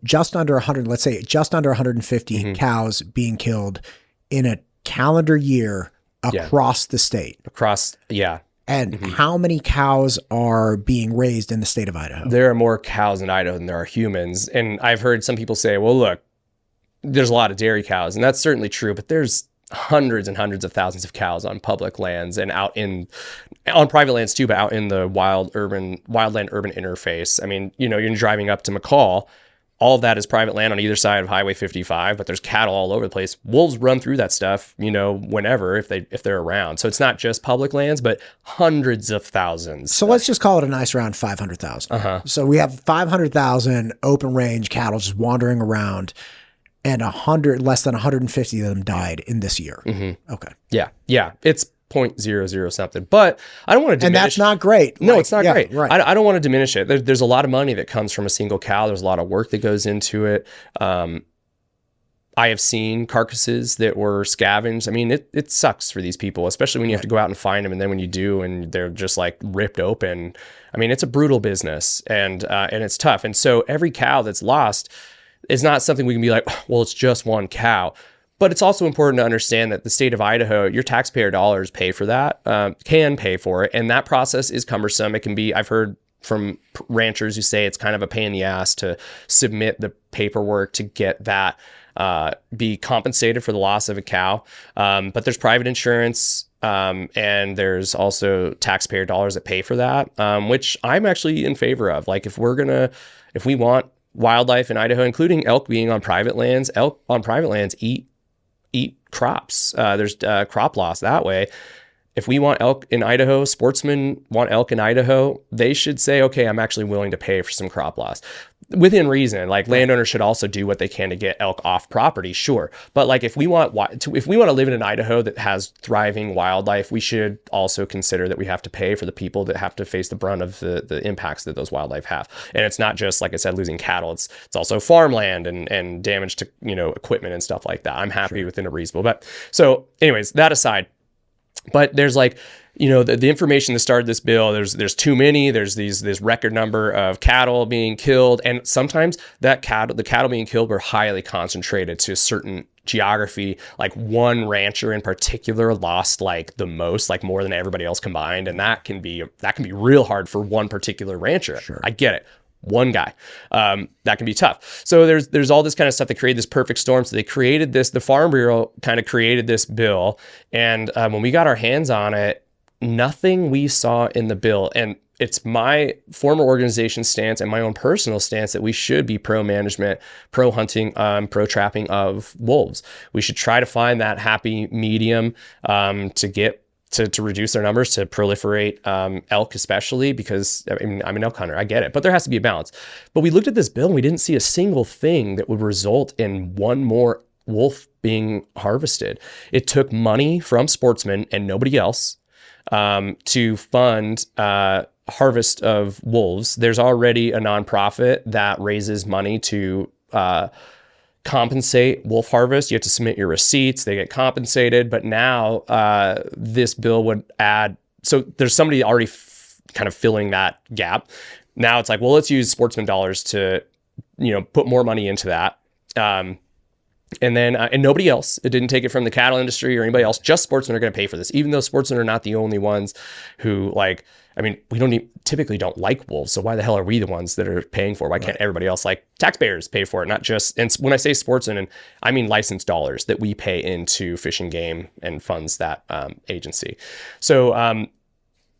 just under 100, let's say just under 150 cows being killed in a calendar year across the state. And how many cows are being raised in the state of Idaho? There are more cows in Idaho than there are humans. And I've heard some people say, well, look, there's a lot of dairy cows, and that's certainly true, but there's hundreds and hundreds of thousands of cows on public lands and on private lands too, but out in the wildland urban interface. I mean, you're driving up to McCall, all of that is private land on either side of Highway 55, but there's cattle all over the place. Wolves run through that stuff, whenever, if they're around. So it's not just public lands, but hundreds of thousands. So let's just call it a nice round 500,000. So we have 500,000 open range cattle just wandering around, and less than 150 of them died in this year. Okay. Yeah. It's 0.00 something, but I don't want to diminish. And that's not great. No, it's not great. Right. I don't want to diminish it. There's a lot of money that comes from a single cow. There's a lot of work that goes into it. I have seen carcasses that were scavenged. I mean, it sucks for these people, especially when you have to go out and find them. And then when you do, and they're just like ripped open. I mean, it's a brutal business, and it's tough. And so every cow that's lost is not something we can be like, well, it's just one cow. But it's also important to understand that the state of Idaho, your taxpayer dollars pay for that, can pay for it. And that process is cumbersome. It can be, I've heard from ranchers who say it's kind of a pain in the ass to submit the paperwork to get that, be compensated for the loss of a cow. But there's private insurance, and there's also taxpayer dollars that pay for that, which I'm actually in favor of. Like if we want wildlife in Idaho, including elk being on private lands, elk on private lands eat crops. There's crop loss that way. If we want elk in Idaho, sportsmen want elk in Idaho, they should say, okay, I'm actually willing to pay for some crop loss within reason. Like landowners should also do what they can to get elk off property, sure. But like if we want to live in an Idaho that has thriving wildlife, we should also consider that we have to pay for the people that have to face the brunt of the impacts that those wildlife have. And it's not just, like I said, losing cattle. It's also farmland and damage to, equipment and stuff like that. I'm happy within a reasonable. But so anyways, that aside, but there's like, the information that started this bill, there's too many, there's this record number of cattle being killed. And sometimes the cattle being killed were highly concentrated to a certain geography. Like one rancher in particular lost like the most, like more than everybody else combined. And that can be real hard for one particular rancher. Sure. I get it. One guy, that can be tough. So there's all this kind of stuff that created this perfect storm. So they created the Farm Bureau kind of created this bill. And when we got our hands on it, nothing we saw in the bill, and it's my former organization stance and my own personal stance, that we should be pro-management, pro-hunting, pro-trapping of wolves. We should try to find that happy medium to reduce their numbers, to proliferate elk, especially because I'm an elk hunter. I get it, but there has to be a balance. But we looked at this bill and we didn't see a single thing that would result in one more wolf being harvested. It took money from sportsmen and nobody else to fund harvest of wolves. There's already a nonprofit that raises money to compensate wolf harvest. You have to submit your receipts, they get compensated. But now this bill would add, so there's somebody already kind of filling that gap. Now it's like, well, let's use sportsman dollars to, put more money into that. And then, and nobody else, it didn't take it from the cattle industry or anybody else, just sportsmen are going to pay for this, even though sportsmen are not the only ones who we typically don't like wolves. So why the hell are we the ones that are paying for it? Why can't everybody else, like taxpayers, pay for it? Not just, and when I say sportsmen, and I mean licensed dollars that we pay into Fish and Game and funds that agency. So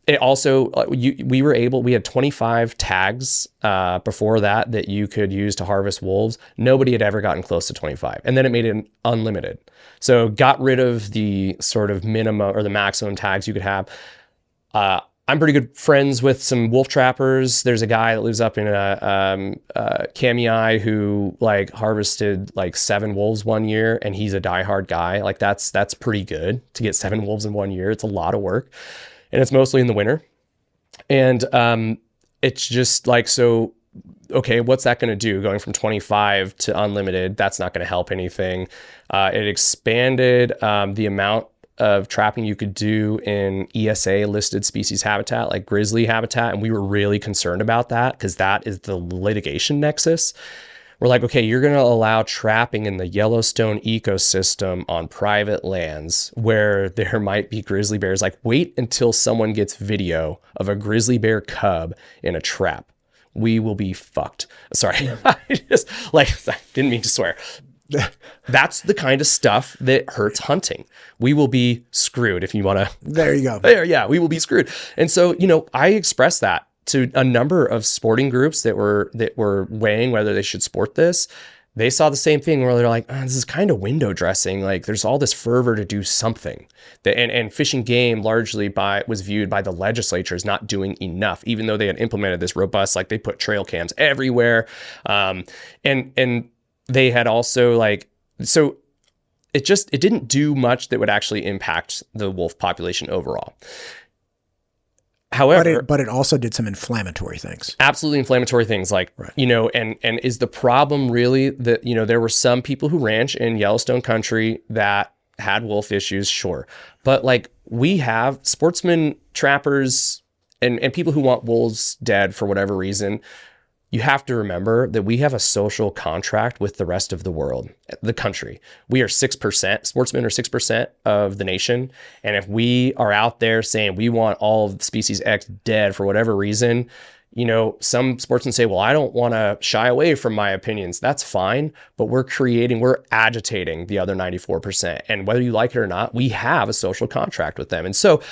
it also, we had 25 tags before that you could use to harvest wolves. Nobody had ever gotten close to 25. And then it made it unlimited. So got rid of the sort of minimum or the maximum tags you could have. I'm pretty good friends with some wolf trappers. There's a guy that lives up in Kamiai who like harvested like 7 wolves one year, and he's a diehard guy. Like that's pretty good to get 7 wolves in one year. It's a lot of work. And it's mostly in the winter. And it's just like, so, okay, what's that going to do? Going from 25 to unlimited, that's not going to help anything. It expanded the amount of trapping you could do in ESA listed species habitat, like grizzly habitat. And we were really concerned about that because that is the litigation nexus. We're like, okay, you're going to allow trapping in the Yellowstone ecosystem on private lands where there might be grizzly bears. Like, wait until someone gets video of a grizzly bear cub in a trap. We will be fucked. Sorry. I didn't mean to swear. That's the kind of stuff that hurts hunting. We will be screwed if you want to. There you go. Yeah, we will be screwed. And so, I expressed that to a number of sporting groups that were weighing whether they should support this. They saw the same thing where they're like, this is kind of window dressing. Like there's all this fervor to do something. And Fish and Game largely was viewed by the legislature as not doing enough, even though they had implemented this robust, like they put trail cams everywhere. And they had also so it didn't do much that would actually impact the wolf population overall. However, but it also did some inflammatory things. Absolutely inflammatory things, right. And is the problem really that, there were some people who ranch in Yellowstone country that had wolf issues? Sure. But we have sportsmen, trappers, and people who want wolves dead for whatever reason. You have to remember that we have a social contract with the rest of the world, the country. We are 6%, sportsmen are 6% of the nation. And if we are out there saying we want all of species X dead for whatever reason, some sportsmen say, well, I don't want to shy away from my opinions. That's fine. But we're agitating the other 94%. And whether you like it or not, we have a social contract with them. And so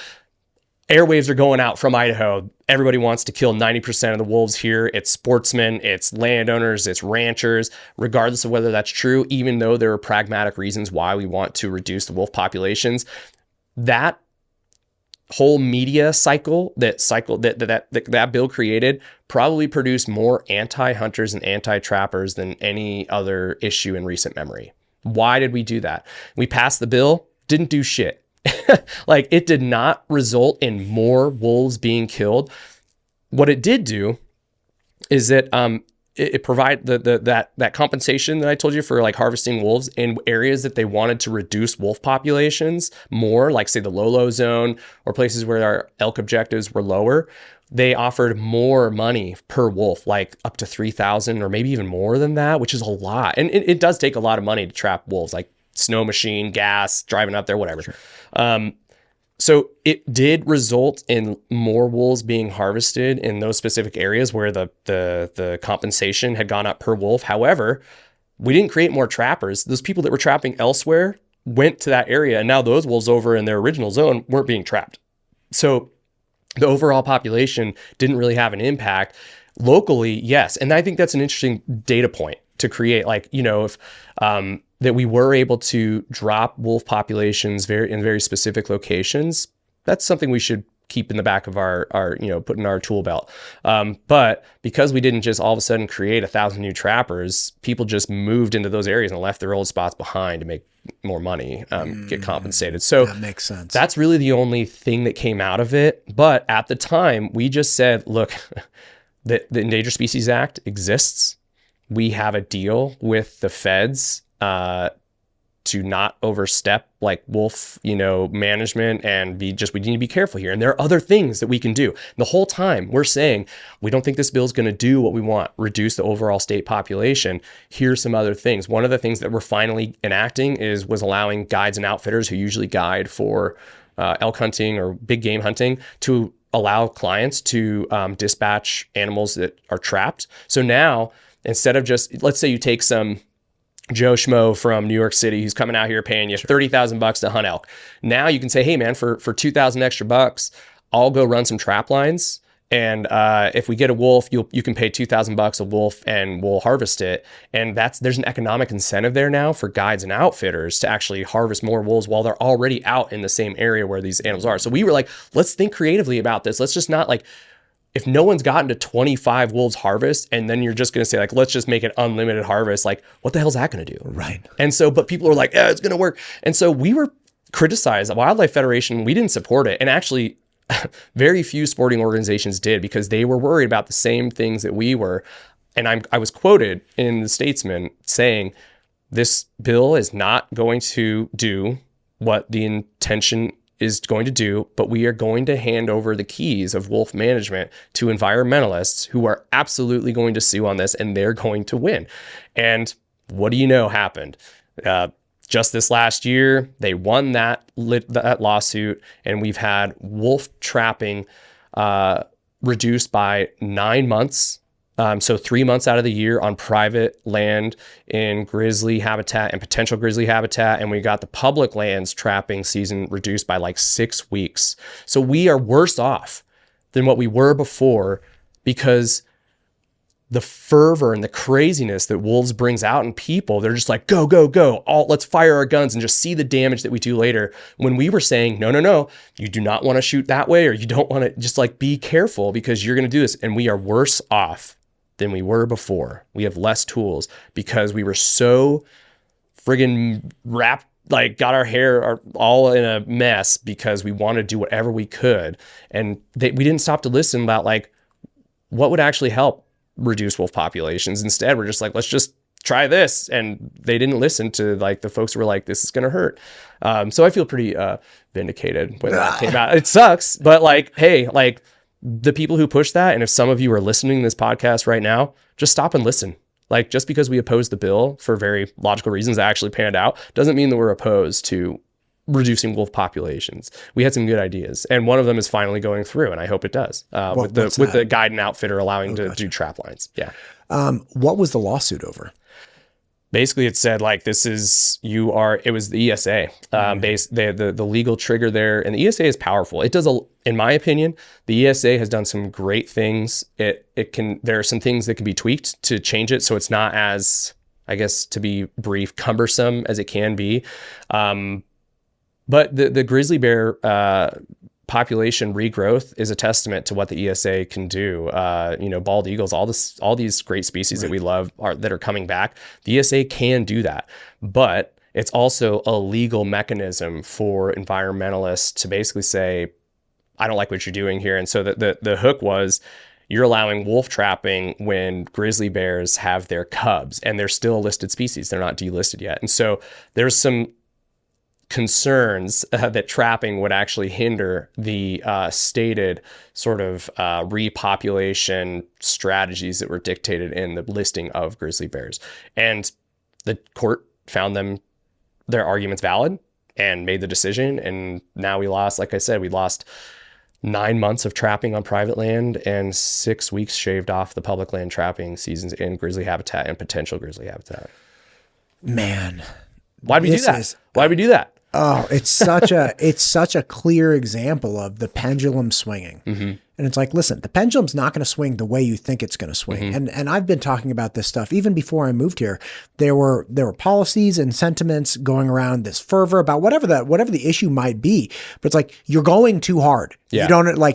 airwaves are going out from Idaho. Everybody wants to kill 90% of the wolves here. It's sportsmen, it's landowners, it's ranchers, regardless of whether that's true, even though there are pragmatic reasons why we want to reduce the wolf populations. That whole media cycle that bill created probably produced more anti-hunters and anti-trappers than any other issue in recent memory. Why did we do that? We passed the bill, didn't do shit. It did not result in more wolves being killed. What it did do is that it provide that compensation that I told you for harvesting wolves in areas that they wanted to reduce wolf populations more, like say the Lolo zone or places where our elk objectives were lower. They offered more money per wolf, like up to $3,000 or maybe even more than that, which is a lot. And it does take a lot of money to trap wolves, like snow machine, gas, driving up there, whatever. Sure. So it did result in more wolves being harvested in those specific areas where the compensation had gone up per wolf. However, we didn't create more trappers. Those people that were trapping elsewhere went to that area, and now those wolves over in their original zone weren't being trapped. So the overall population didn't really have an impact. Locally, yes. And I think that's an interesting data point to create, if that we were able to drop wolf populations in very specific locations. That's something we should keep in the back of our put in our tool belt. But because we didn't just all of a sudden create 1,000 new trappers, people just moved into those areas and left their old spots behind to make more money, get compensated. So that makes sense. That's really the only thing that came out of it. But at the time, we just said, look, the Endangered Species Act exists. We have a deal with the feds to not overstep wolf, management, and we need to be careful here. And there are other things that we can do. The whole time we're saying, we don't think this bill is going to do what we want, reduce the overall state population. Here's some other things. One of the things that we're finally enacting was allowing guides and outfitters who usually guide for elk hunting or big game hunting to allow clients to dispatch animals that are trapped. So now, instead of just, let's say you take some Joe Schmo from New York City who's coming out here paying you $30,000 to hunt elk. Now you can say, hey man, for $2,000 extra bucks, I'll go run some trap lines. And if we get a wolf, you can pay $2,000 a wolf and we'll harvest it. And there's an economic incentive there now for guides and outfitters to actually harvest more wolves while they're already out in the same area where these animals are. So we were like, let's think creatively about this. Let's just not if no one's gotten to 25 wolves harvest and then you're just going to say let's just make it unlimited harvest, what the hell's that going to do? Right. And so, but people are like, it's going to work. And so we were criticized. The Wildlife Federation, we didn't support it. And actually very few sporting organizations did because they were worried about the same things that we were. And I was quoted in the Statesman saying, this bill is not going to do what the intention is going to do, but we are going to hand over the keys of wolf management to environmentalists who are absolutely going to sue on this, and they're going to win. And what do you know happened? Just this last year, they won that lawsuit, and we've had wolf trapping reduced by 9 months So 3 months out of the year on private land in grizzly habitat and potential grizzly habitat. And we got the public lands trapping season reduced by like 6 weeks. So we are worse off than what we were before, because the fervor and the craziness that wolves brings out in people, they're just like, go, go, go. Let's fire our guns and just see the damage that we do later. When we were saying, no, you do not want to shoot that way, or you don't want to, just like, be careful because you're going to do this. And we are worse off than we were before. We have less tools because we were so friggin' wrapped, like got our hair all in a mess because we wanted to do whatever we could. And we didn't stop to listen about like what would actually help reduce wolf populations. Instead, we're just like, let's just try this. And they didn't listen to like the folks who were like, this is going to hurt. So I feel pretty vindicated when that came out. It sucks, but like, hey, like the people who push that, and if some of you are listening to this podcast right now, just stop and listen. Like, just because we oppose the bill for very logical reasons that actually panned out doesn't mean that we're opposed to reducing wolf populations. We had some good ideas, and one of them is finally going through, and I hope it does, with the guide and outfitter allowing to do trap lines. Yeah. What was the lawsuit over? Basically, it said like, it was the ESA, the legal trigger there, and the ESA is powerful. It does in my opinion, the ESA has done some great things. There are some things that can be tweaked to change it so it's not as, I guess, to be brief, cumbersome as it can be. But the grizzly bear population regrowth is a testament to what the ESA can do. Bald eagles, all these great species that we love that are coming back. The ESA can do that, but it's also a legal mechanism for environmentalists to basically say, I don't like what you're doing here. And so the hook was, you're allowing wolf trapping when grizzly bears have their cubs, and they're still a listed species. They're not delisted yet. And so there's some concerns that trapping would actually hinder the stated sort of repopulation strategies that were dictated in the listing of grizzly bears. And the court found their arguments valid and made the decision. And now we lost, like I said, we lost 9 months of trapping on private land and 6 weeks shaved off the public land trapping seasons in grizzly habitat and potential grizzly habitat. Man, why'd we do that? Why'd we do that? Oh, it's such a clear example of the pendulum swinging. Mm-hmm. And it's like, listen, the pendulum's not going to swing the way you think it's going to swing. Mm-hmm. And I've been talking about this stuff even before I moved here. There were policies and sentiments going around, this fervor about whatever the issue might be. But it's like, you're going too hard. Yeah.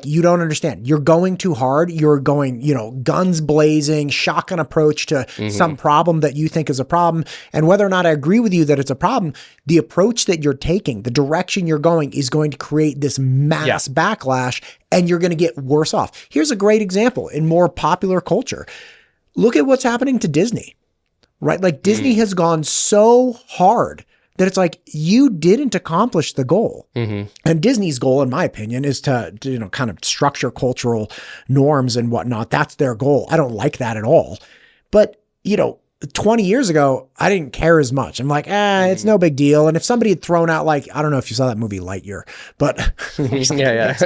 You don't understand. You're going too hard. You're going, guns blazing, shotgun approach to some problem that you think is a problem. And whether or not I agree with you that it's a problem, the approach that you're taking, the direction you're going is going to create this mass backlash, and you're going to get worse off. Here's a great example in more popular culture. Look at what's happening to Disney, right? Like Disney has gone so hard that it's like, you didn't accomplish the goal. Mm-hmm. And Disney's goal, in my opinion, is to kind of structure cultural norms and whatnot. That's their goal. I don't like that at all. But, 20 years ago, I didn't care as much. I'm like, it's no big deal. And if somebody had thrown out, like, I don't know if you saw that movie Lightyear, but yeah.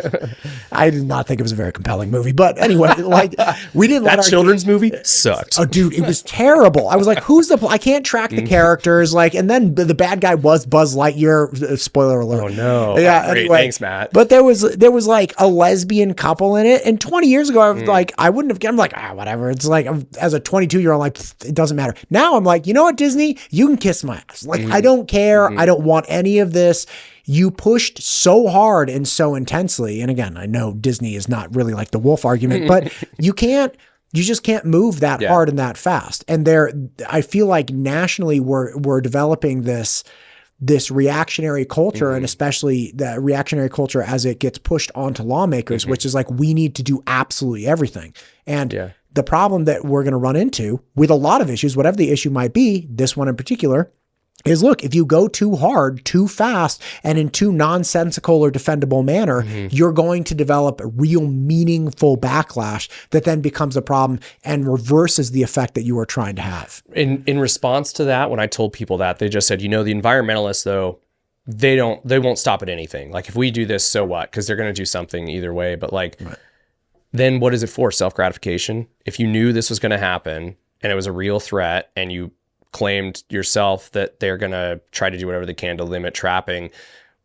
I did not think it was a very compelling movie. But anyway, like, we didn't that children's movie sucked. Oh, dude, it was terrible. I was like, I can't track the characters. Like, and then the bad guy was Buzz Lightyear. Spoiler alert. Oh no. Yeah. Great. Anyway, thanks, Matt. But there was like a lesbian couple in it. And 20 years ago, I was like, I wouldn't have. I'm like, whatever. It's like, as a 22-year-old, like, it doesn't matter. Now I'm like, you know what, Disney, you can kiss my ass. Like, I don't care. I don't want any of this. You pushed so hard and so intensely. And again, I know Disney is not really like the wolf argument, but you just can't move that hard and that fast. And I feel like nationally we're developing this reactionary culture, and especially the reactionary culture as it gets pushed onto lawmakers, which is like, we need to do absolutely everything. And the problem that we're going to run into with a lot of issues, whatever the issue might be, this one in particular, is look, if you go too hard, too fast, and in too nonsensical or defendable manner, you're going to develop a real meaningful backlash that then becomes a problem and reverses the effect that you were trying to have. In response to that, when I told people that, they just said, the environmentalists, though, they won't stop at anything. Like, if we do this, so what? Because they're going to do something either way. But like, then what is it for? Self-gratification. If you knew this was going to happen and it was a real threat and you claimed yourself that they're going to try to do whatever they can to limit trapping,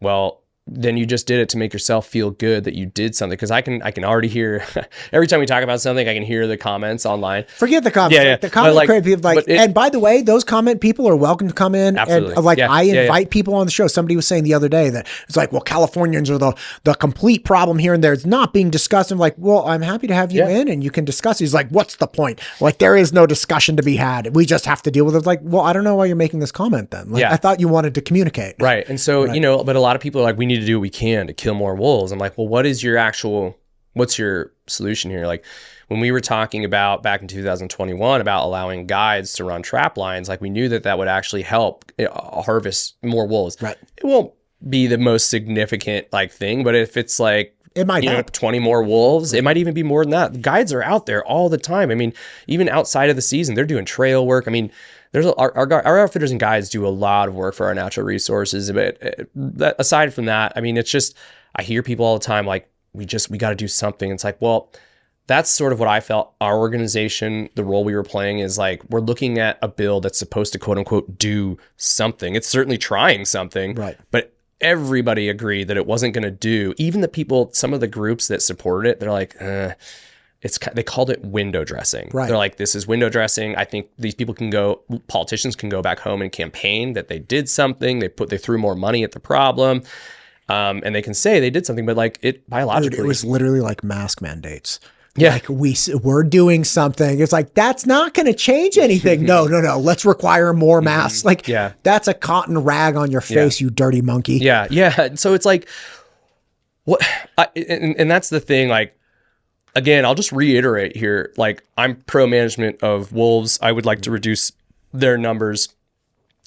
well, then you just did it to make yourself feel good that you did something. Because I can already hear every time we talk about something, I can hear the comments online. Forget the comments. Yeah. The comment people and by the way, those comment people are welcome to come in. Absolutely. And I invite people on the show. Somebody was saying the other day that it's like, well, Californians are the complete problem here and there. It's not being discussed. I'm like, well, I'm happy to have you in and you can discuss. He's like, what's the point? Like, there is no discussion to be had. We just have to deal with it. Like, well, I don't know why you're making this comment then. Like, I thought you wanted to communicate. Right. And so, but a lot of people are like, we need to do what we can to kill more wolves. I'm like, well, what's your solution here? Like, when we were talking about back in 2021 about allowing guides to run trap lines, like, we knew that would actually help harvest more wolves. Right. It won't be the most significant thing, but if it's like, it might help. 20 more wolves, it might even be more than that. The guides are out there all the time. I mean, even outside of the season, they're doing trail work. I mean, our outfitters and guides do a lot of work for our natural resources. But aside from that, I mean, it's just, I hear people all the time like, we got to do something. It's like, well, that's sort of what I felt our organization, the role we were playing is like, we're looking at a bill that's supposed to quote unquote do something. It's certainly trying something, right? But everybody agreed that it wasn't going to do. Even the people, some of the groups that supported it, they're like, they called it window dressing. Right. They're like, this is window dressing. I think these people politicians can go back home and campaign that they did something. They threw more money at the problem. And they can say they did something, but like it biologically. Dude, it was literally like mask mandates. Yeah. Like we're doing something. It's like, that's not going to change anything. No. Let's require more masks. Like, that's a cotton rag on your face, you dirty monkey. Yeah. Yeah. So it's like, and that's the thing. Like, again, I'll just reiterate here. Like, I'm pro management of wolves. I would like to reduce their numbers.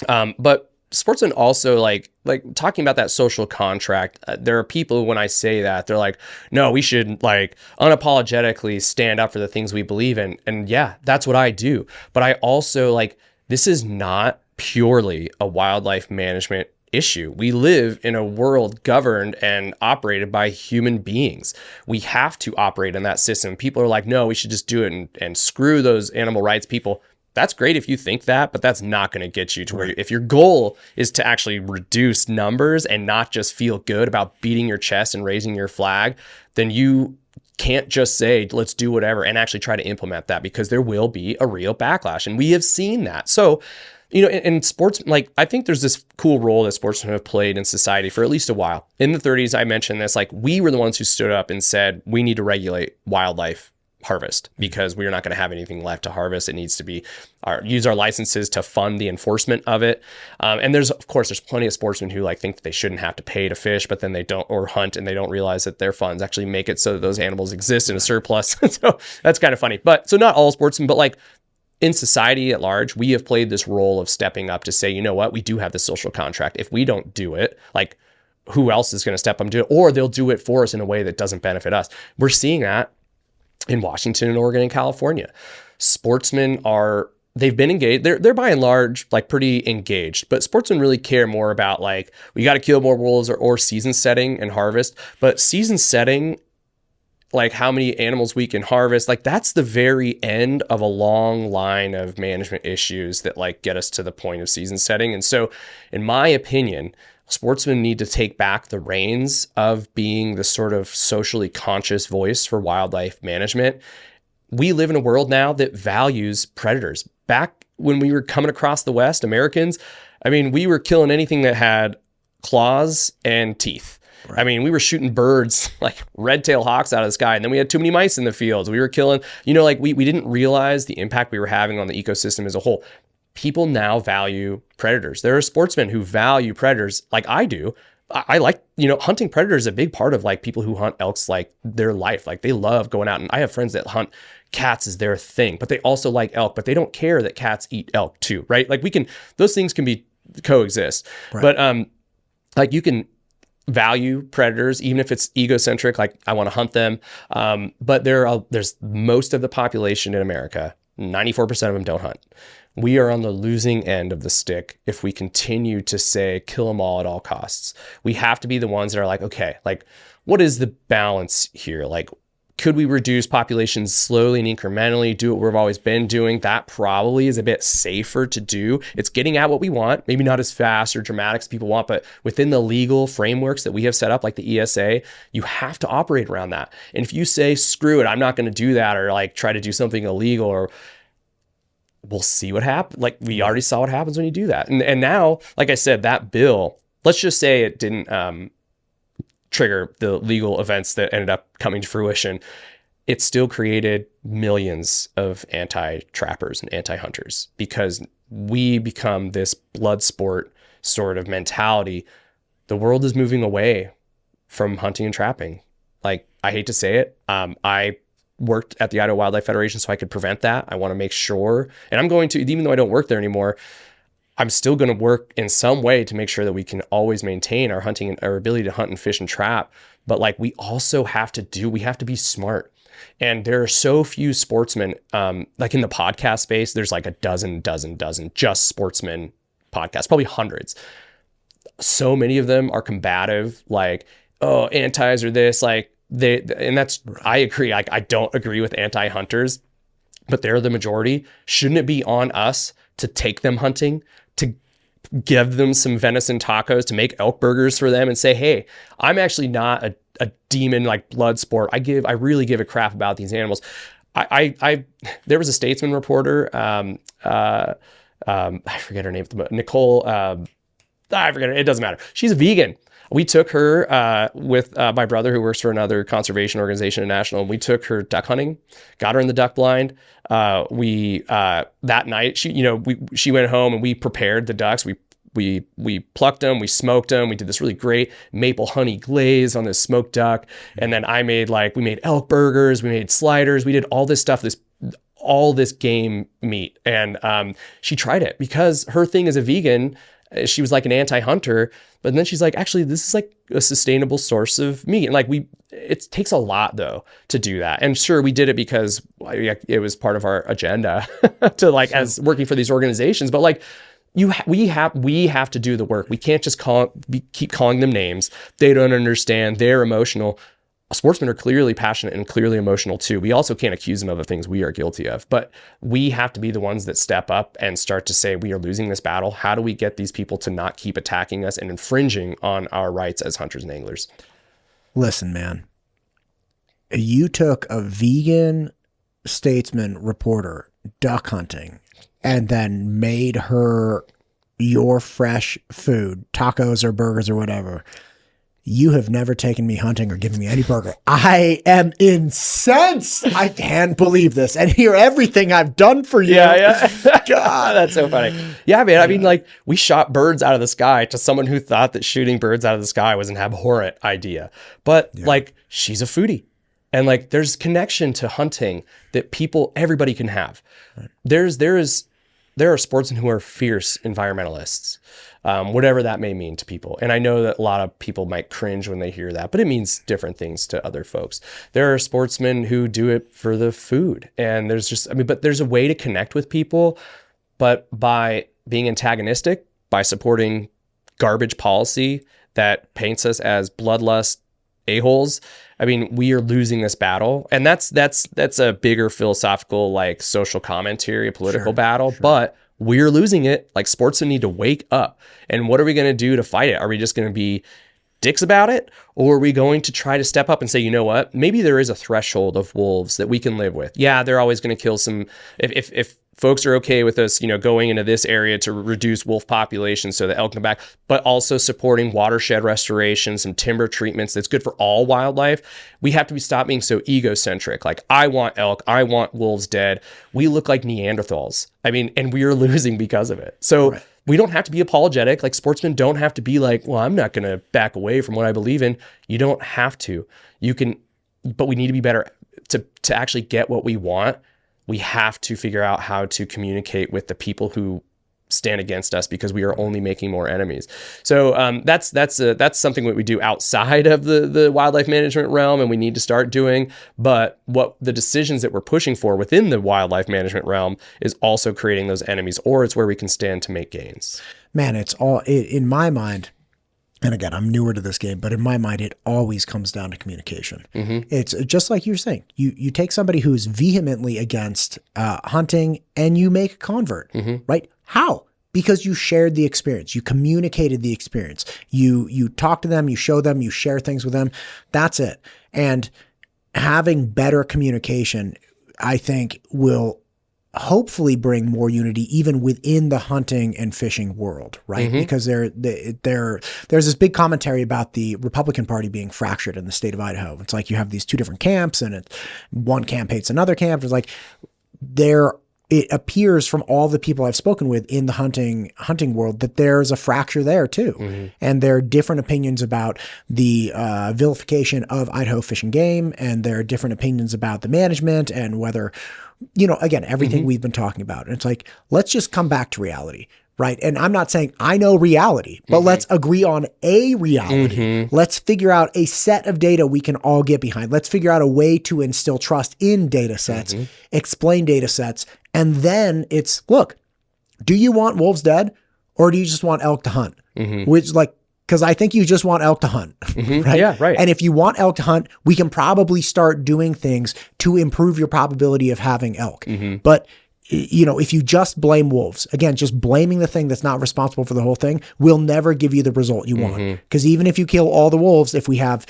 But sportsmen also like talking about that social contract. There are people, when I say that, they're like, no, we should like unapologetically stand up for the things we believe in. And yeah, that's what I do. But I also like, this is not purely a wildlife management issue. We live in a world governed and operated by human beings. We have to operate in that system. People are like, no, we should just do it and screw those animal rights people. That's great if you think that, but that's not going to get you to where if your goal is to actually reduce numbers and not just feel good about beating your chest and raising your flag, then you can't just say, let's do whatever and actually try to implement that, because there will be a real backlash. And we have seen that. So, in sports, like, I think there's this cool role that sportsmen have played in society for at least a while. In the 30s, I mentioned this, like, we were the ones who stood up and said, we need to regulate wildlife harvest because we're not going to have anything left to harvest. It needs to be use our licenses to fund the enforcement of it. And there's plenty of sportsmen who think that they shouldn't have to pay to fish, but then they don't, or hunt, and they don't realize that their funds actually make it so that those animals exist in a surplus. So that's kind of funny. But so not all sportsmen, but in society at large, we have played this role of stepping up to say, you know what, we do have this social contract. If we don't do it, who else is going to step up and do it? Or they'll do it for us in a way that doesn't benefit us. We're seeing that in Washington and Oregon and California. Sportsmen they've been engaged. They're by and large pretty engaged, but sportsmen really care more about we got to kill more wolves or season setting and harvest. But season setting, how many animals we can harvest, that's the very end of a long line of management issues that get us to the point of season setting. And so, in my opinion, sportsmen need to take back the reins of being the sort of socially conscious voice for wildlife management. We live in a world now that values predators. Back when we were coming across the West, Americans, we were killing anything that had claws and teeth. Right. We were shooting birds like red-tailed hawks out of the sky, and then we had too many mice in the fields. We were killing, we didn't realize the impact we were having on the ecosystem as a whole. People now value predators. There are sportsmen who value predators like I do. I like, hunting predators is a big part of people who hunt elks, their life. They love going out, and I have friends that hunt cats as their thing, but they also like elk, but they don't care that cats eat elk too, right? Those things can be coexist, right. But you can value predators, even if it's egocentric, I want to hunt them. But there's most of the population in America, 94% of them don't hunt. We are on the losing end of the stick if we continue to say, kill them all at all costs. We have to be the ones that are okay, what is the balance here? Could we reduce populations slowly and incrementally, do what we've always been doing? That probably is a bit safer to do. It's getting at what we want, maybe not as fast or dramatic as people want, but within the legal frameworks that we have set up, like the ESA, you have to operate around that. And if you say, screw it, I'm not going to do that, or like try to do something illegal, or we'll see what happens. Like we already saw what happens when you do that. And now, like I said, that bill, let's just say it didn't trigger the legal events that ended up coming to fruition. It still created millions of anti-trappers and anti-hunters because we become this blood sport sort of mentality. The world is moving away from hunting and trapping. Like, I hate to say it. I worked at the Idaho Wildlife Federation so I could prevent that. I want to make sure, and I'm going to, even though I don't work there anymore, I'm still going to work in some way to make sure that we can always maintain our hunting and our ability to hunt and fish and trap. But like, we also have to be smart. And there are so few sportsmen, like in the podcast space, there's like a dozen just sportsmen podcasts, probably hundreds. So many of them are combative, like, oh, antis are this, like and that's, I agree. Like, I don't agree with anti-hunters, but they're the majority. Shouldn't it be on us to take them hunting, to give them some venison tacos, to make elk burgers for them and say, hey, I'm actually not a demon like blood sport. I really give a crap about these animals. There was a Statesman reporter, I forget her name, Nicole, I forget her, it doesn't matter. She's a vegan. We took her with my brother who works for another conservation organization international, and we took her duck hunting, got her in the duck blind. That night, she went home and we prepared the ducks. We plucked them, we smoked them. We did this really great maple honey glaze on this smoked duck. And then we made elk burgers, we made sliders, we did all this stuff, all this game meat. And she tried it because her thing as a vegan, she was like an anti-hunter, but then she's like, actually, this is like a sustainable source of meat. And like it takes a lot though to do that. And sure, we did it because it was part of our agenda to like, as working for these organizations, but like we have to do the work. We can't just keep calling them names. They don't understand. They're emotional. Sportsmen are clearly passionate and clearly emotional too. We also can't accuse them of the things we are guilty of, but we have to be the ones that step up and start to say, we are losing this battle. How do we get these people to not keep attacking us and infringing on our rights as hunters and anglers? Listen, man, you took a vegan Statesman reporter duck hunting and then made her your fresh food, tacos or burgers or whatever. You have never taken me hunting or given me any burger. I am incensed. I can't believe this. And hear everything I've done for you. Yeah. God, that's so funny. Yeah, man. I mean, like, we shot birds out of the sky to someone who thought that shooting birds out of the sky was an abhorrent idea. But like, she's a foodie. And like, there's connection to hunting that everybody can have. Right. There are sportsmen who are fierce environmentalists, whatever that may mean to people. And I know that a lot of people might cringe when they hear that, but it means different things to other folks. There are sportsmen who do it for the food. And but there's a way to connect with people, but by being antagonistic, by supporting garbage policy that paints us as bloodlust a-holes, I mean, we are losing this battle. And that's a bigger philosophical, like, social commentary, a political battle, but we're losing it. Like, sportsmen need to wake up. And what are we going to do to fight it? Are we just going to be dicks about it? Or are we going to try to step up and say, you know what, maybe there is a threshold of wolves that we can live with. Yeah, they're always going to kill some, if folks are okay with us, going into this area to reduce wolf population so the elk come back, but also supporting watershed restoration, some timber treatments that's good for all wildlife. We have to stop being so egocentric. Like, I want elk, I want wolves dead. We look like Neanderthals. I mean, and we are losing because of it. So we don't have to be apologetic. Like, sportsmen don't have to be like, well, I'm not going to back away from what I believe in. You don't have to. You can, but we need to be better to actually get what we want. We have to figure out how to communicate with the people who stand against us, because we are only making more enemies. So that's something that we do outside of the wildlife management realm, and we need to start doing. But what the decisions that we're pushing for within the wildlife management realm is also creating those enemies, or it's where we can stand to make gains. Man, it's all in my mind. and again, I'm newer to this game, but in my mind, it always comes down to communication. It's just like you're saying, you take somebody who's vehemently against hunting and you make a convert, right? How? Because you shared the experience, you communicated the experience, you talk to them, you show them, you share things with them. That's it. And having better communication, I think, will hopefully bring more unity even within the hunting and fishing world, right? Because there's this big commentary about the Republican Party being fractured in the state of Idaho. It's like you have these two different camps, and one camp hates another camp. It's like it appears from all the people I've spoken with in the hunting world that there's a fracture there too. And there are different opinions about the vilification of Idaho Fish and Game, and there are different opinions about the management and whether, again, everything we've been talking about. And it's like, let's just come back to reality, right? And I'm not saying I know reality, but let's agree on a reality. Let's figure out a set of data we can all get behind. Let's figure out a way to instill trust in data sets, explain data sets. And then it's, look, do you want wolves dead or do you just want elk to hunt? Which, like, because I think you just want elk to hunt, right? Yeah, right. And if you want elk to hunt, we can probably start doing things to improve your probability of having elk. But if you just blame wolves, again, just blaming the thing that's not responsible for the whole thing will never give you the result you want. Because even if you kill all the wolves, if we have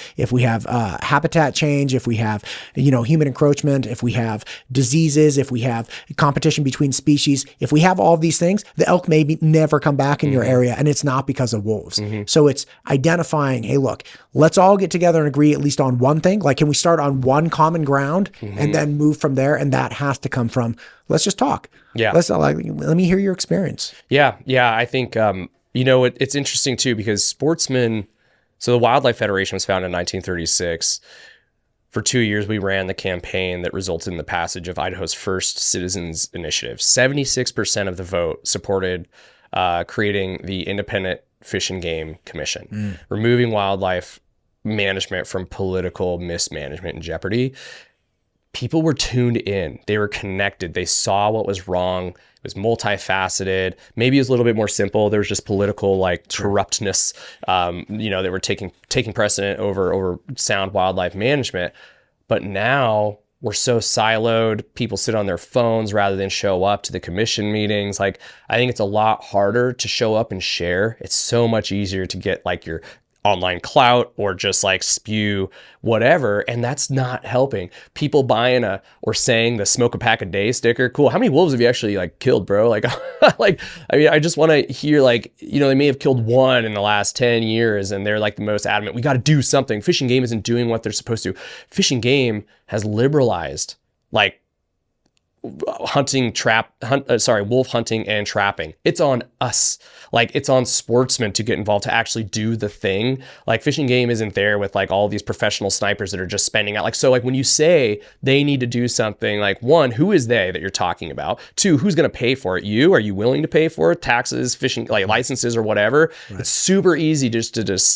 habitat change, if we have, human encroachment, if we have diseases, if we have competition between species, if we have all of these things, the elk may never come back in your area. And it's not because of wolves. So it's identifying, hey, look, let's all get together and agree at least on one thing. Like, can we start on one common ground and then move from there? And that has to come from, let's just talk. Yeah. Let me hear your experience. Yeah. I think, it's interesting too, because sportsmen, so the Wildlife Federation was founded in 1936. For 2 years, we ran the campaign that resulted in the passage of Idaho's first citizens initiative. 76% of the vote supported creating the Independent Fish and Game Commission, removing wildlife management from political mismanagement and jeopardy. People were tuned in. They were connected. They saw what was wrong. It was multifaceted. Maybe it was a little bit more simple. There was just political corruptness, that were taking precedent over sound wildlife management. But now we're so siloed. People sit on their phones rather than show up to the commission meetings. Like, I think it's a lot harder to show up and share. It's so much easier to get your online clout or just spew whatever, and that's not helping. People buying or saying the smoke a pack a day sticker. Cool. How many wolves have you actually killed, bro? I just want to hear they may have killed one in the last 10 years and they're the most adamant. We got to do something. Fish and Game isn't doing what they're supposed to. Fish and Game has liberalized wolf hunting and trapping. It's on us. It's on sportsmen to get involved, to actually do the thing. Fish and Game isn't there with all these professional snipers that are just spending out. When you say they need to do something, one, who is they that you're talking about? Two, who's going to pay for it? You? Are you willing to pay for it? Taxes, fishing, licenses or whatever. Right. It's super easy to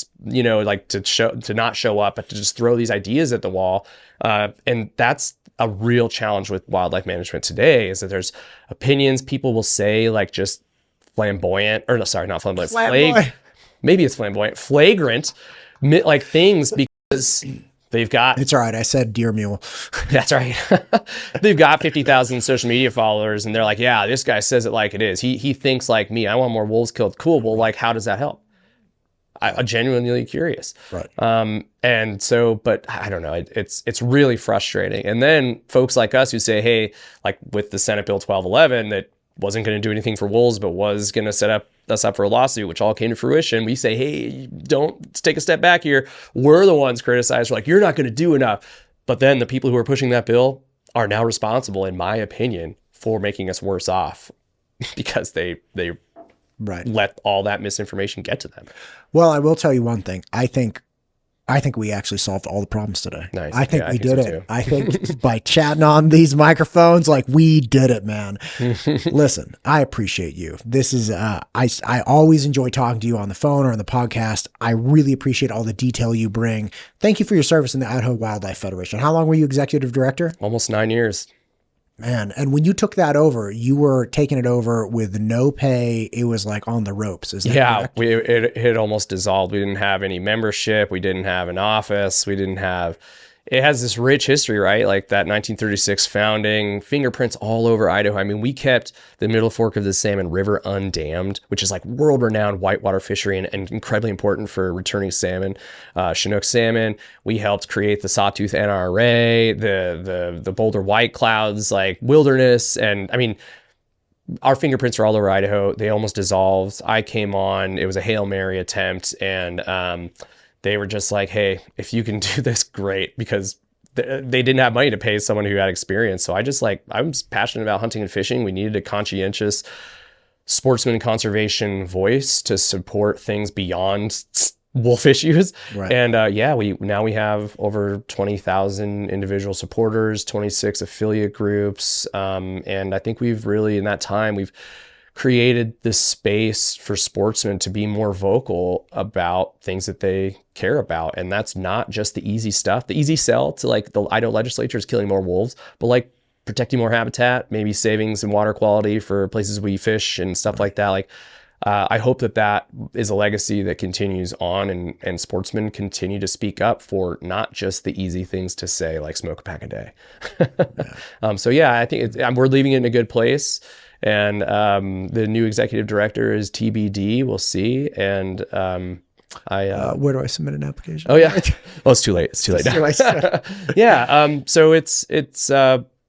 not show up, but to just throw these ideas at the wall. And that's a real challenge with wildlife management today, is that there's opinions people will say just flamboyant, or no, sorry, not flamboyant. Maybe it's flamboyant, flagrant, things because they've got. It's all right. I said deer mule. That's right. They've got 50,000 social media followers, and they're like, yeah, this guy says it like it is. He thinks like me. I want more wolves killed. Cool. Well, how does that help? I'm genuinely curious. Right. And so, but I don't know, it's really frustrating. And then folks like us who say, hey, with the Senate Bill 1211, that wasn't going to do anything for wolves, but was going to set us up for a lawsuit, which all came to fruition. We say, hey, don't take a step back here. We're the ones criticized. We're you're not going to do enough. But then the people who are pushing that bill are now responsible, in my opinion, for making us worse off because they right. let all that misinformation get to them. Well, I will tell you one thing. I think we actually solved all the problems today. Nice. I think we did so it. too. I think by chatting on these microphones, we did it, man. Listen, I appreciate you. This is, I always enjoy talking to you on the phone or on the podcast. I really appreciate all the detail you bring. Thank you for your service in the Idaho Wildlife Federation. How long were you executive director? Almost 9 years. Man, and when you took that over, you were taking it over with no pay. It was like on the ropes. Is that correct? It had almost dissolved. We didn't have any membership. We didn't have an office. We didn't have. It has this rich history, right? Like that 1936 founding, fingerprints all over Idaho. I mean, we kept the Middle Fork of the Salmon River undammed, which is like world-renowned whitewater fishery and incredibly important for returning salmon, Chinook salmon. We helped create the Sawtooth NRA, the Boulder White Clouds, like wilderness. And I mean, our fingerprints are all over Idaho. They almost dissolved. I came on. It was a Hail Mary attempt, and they were just like, hey, if you can do this, great, because they didn't have money to pay someone who had experience. So I'm passionate about hunting and fishing. We needed a conscientious sportsman conservation voice to support things beyond wolf issues. Right. And we have over 20,000 individual supporters, 26 affiliate groups. And I think we've really, in that time, we've created this space for sportsmen to be more vocal about things that they care about. And that's not just the easy stuff, the easy sell to like the Idaho legislature is killing more wolves, but like protecting more habitat, maybe saving some water quality for places we fish and stuff like that. Like, I hope that is a legacy that continues on, and sportsmen continue to speak up for not just the easy things to say, like smoke a pack a day. I think we're leaving it in a good place. And the new executive director is TBD. We'll see. And where do I submit an application? Oh yeah. Well, it's too late. It's too late now. Yeah. So it's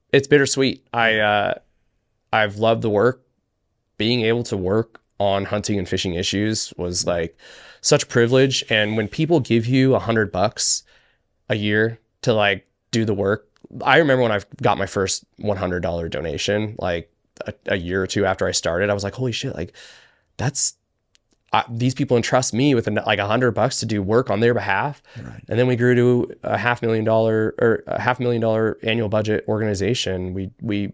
bittersweet. I've loved the work. Being able to work on hunting and fishing issues was like such a privilege. And when people give you $100 a year to like do the work, I remember when I got my first $100 donation, like a year or two after I started, I was like, holy shit, like these people entrust me with like $100 to do work on their behalf. Right. And then we grew to a $500,000 annual budget organization. We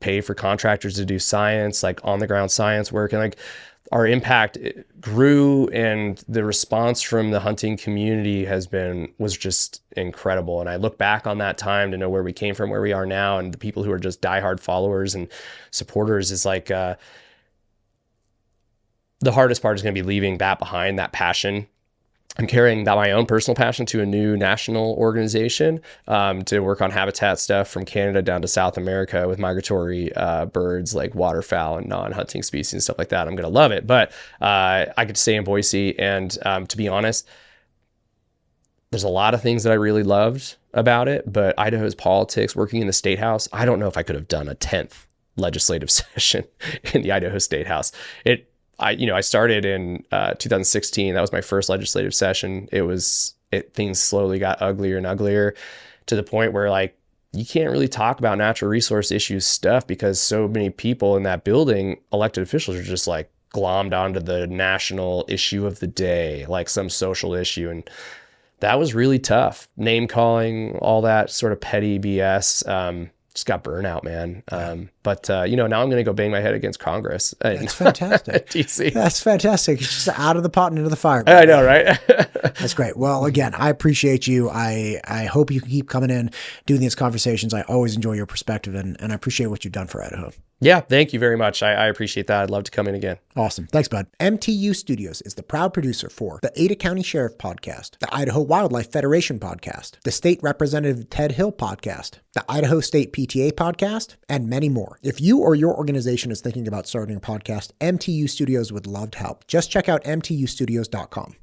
pay for contractors to do science, like on the ground science work. And like our impact grew, and the response from the hunting community was just incredible. And I look back on that time to know where we came from, where we are now, and the people who are just diehard followers and supporters is like, the hardest part is going to be leaving that behind, that passion. I'm carrying my own personal passion to a new national organization to work on habitat stuff from Canada down to South America with migratory birds like waterfowl and non-hunting species and stuff like that. I'm going to love it. But I could stay in Boise. And to be honest, there's a lot of things that I really loved about it. But Idaho's politics, working in the state house, I don't know if I could have done a 10th legislative session in the Idaho State House. I started in 2016. That was my first legislative session. Things slowly got uglier and uglier to the point where like you can't really talk about natural resource issues stuff because so many people in that building, elected officials, are just like glommed onto the national issue of the day, like some social issue. And that was really tough. Name calling, all that sort of petty BS. Just got burnout, man. But now I'm going to go bang my head against Congress. That's fantastic. DC. That's fantastic. It's just out of the pot and into the fire. I know, right? That's great. Well, again, I appreciate you. I hope you can keep coming in, doing these conversations. I always enjoy your perspective, and I appreciate what you've done for Idaho. Yeah, thank you very much. I appreciate that. I'd love to come in again. Awesome. Thanks, bud. MTU Studios is the proud producer for the Ada County Sheriff Podcast, the Idaho Wildlife Federation Podcast, the State Representative Ted Hill Podcast, the Idaho State PTA Podcast, and many more. If you or your organization is thinking about starting a podcast, MTU Studios would love to help. Just check out mtustudios.com.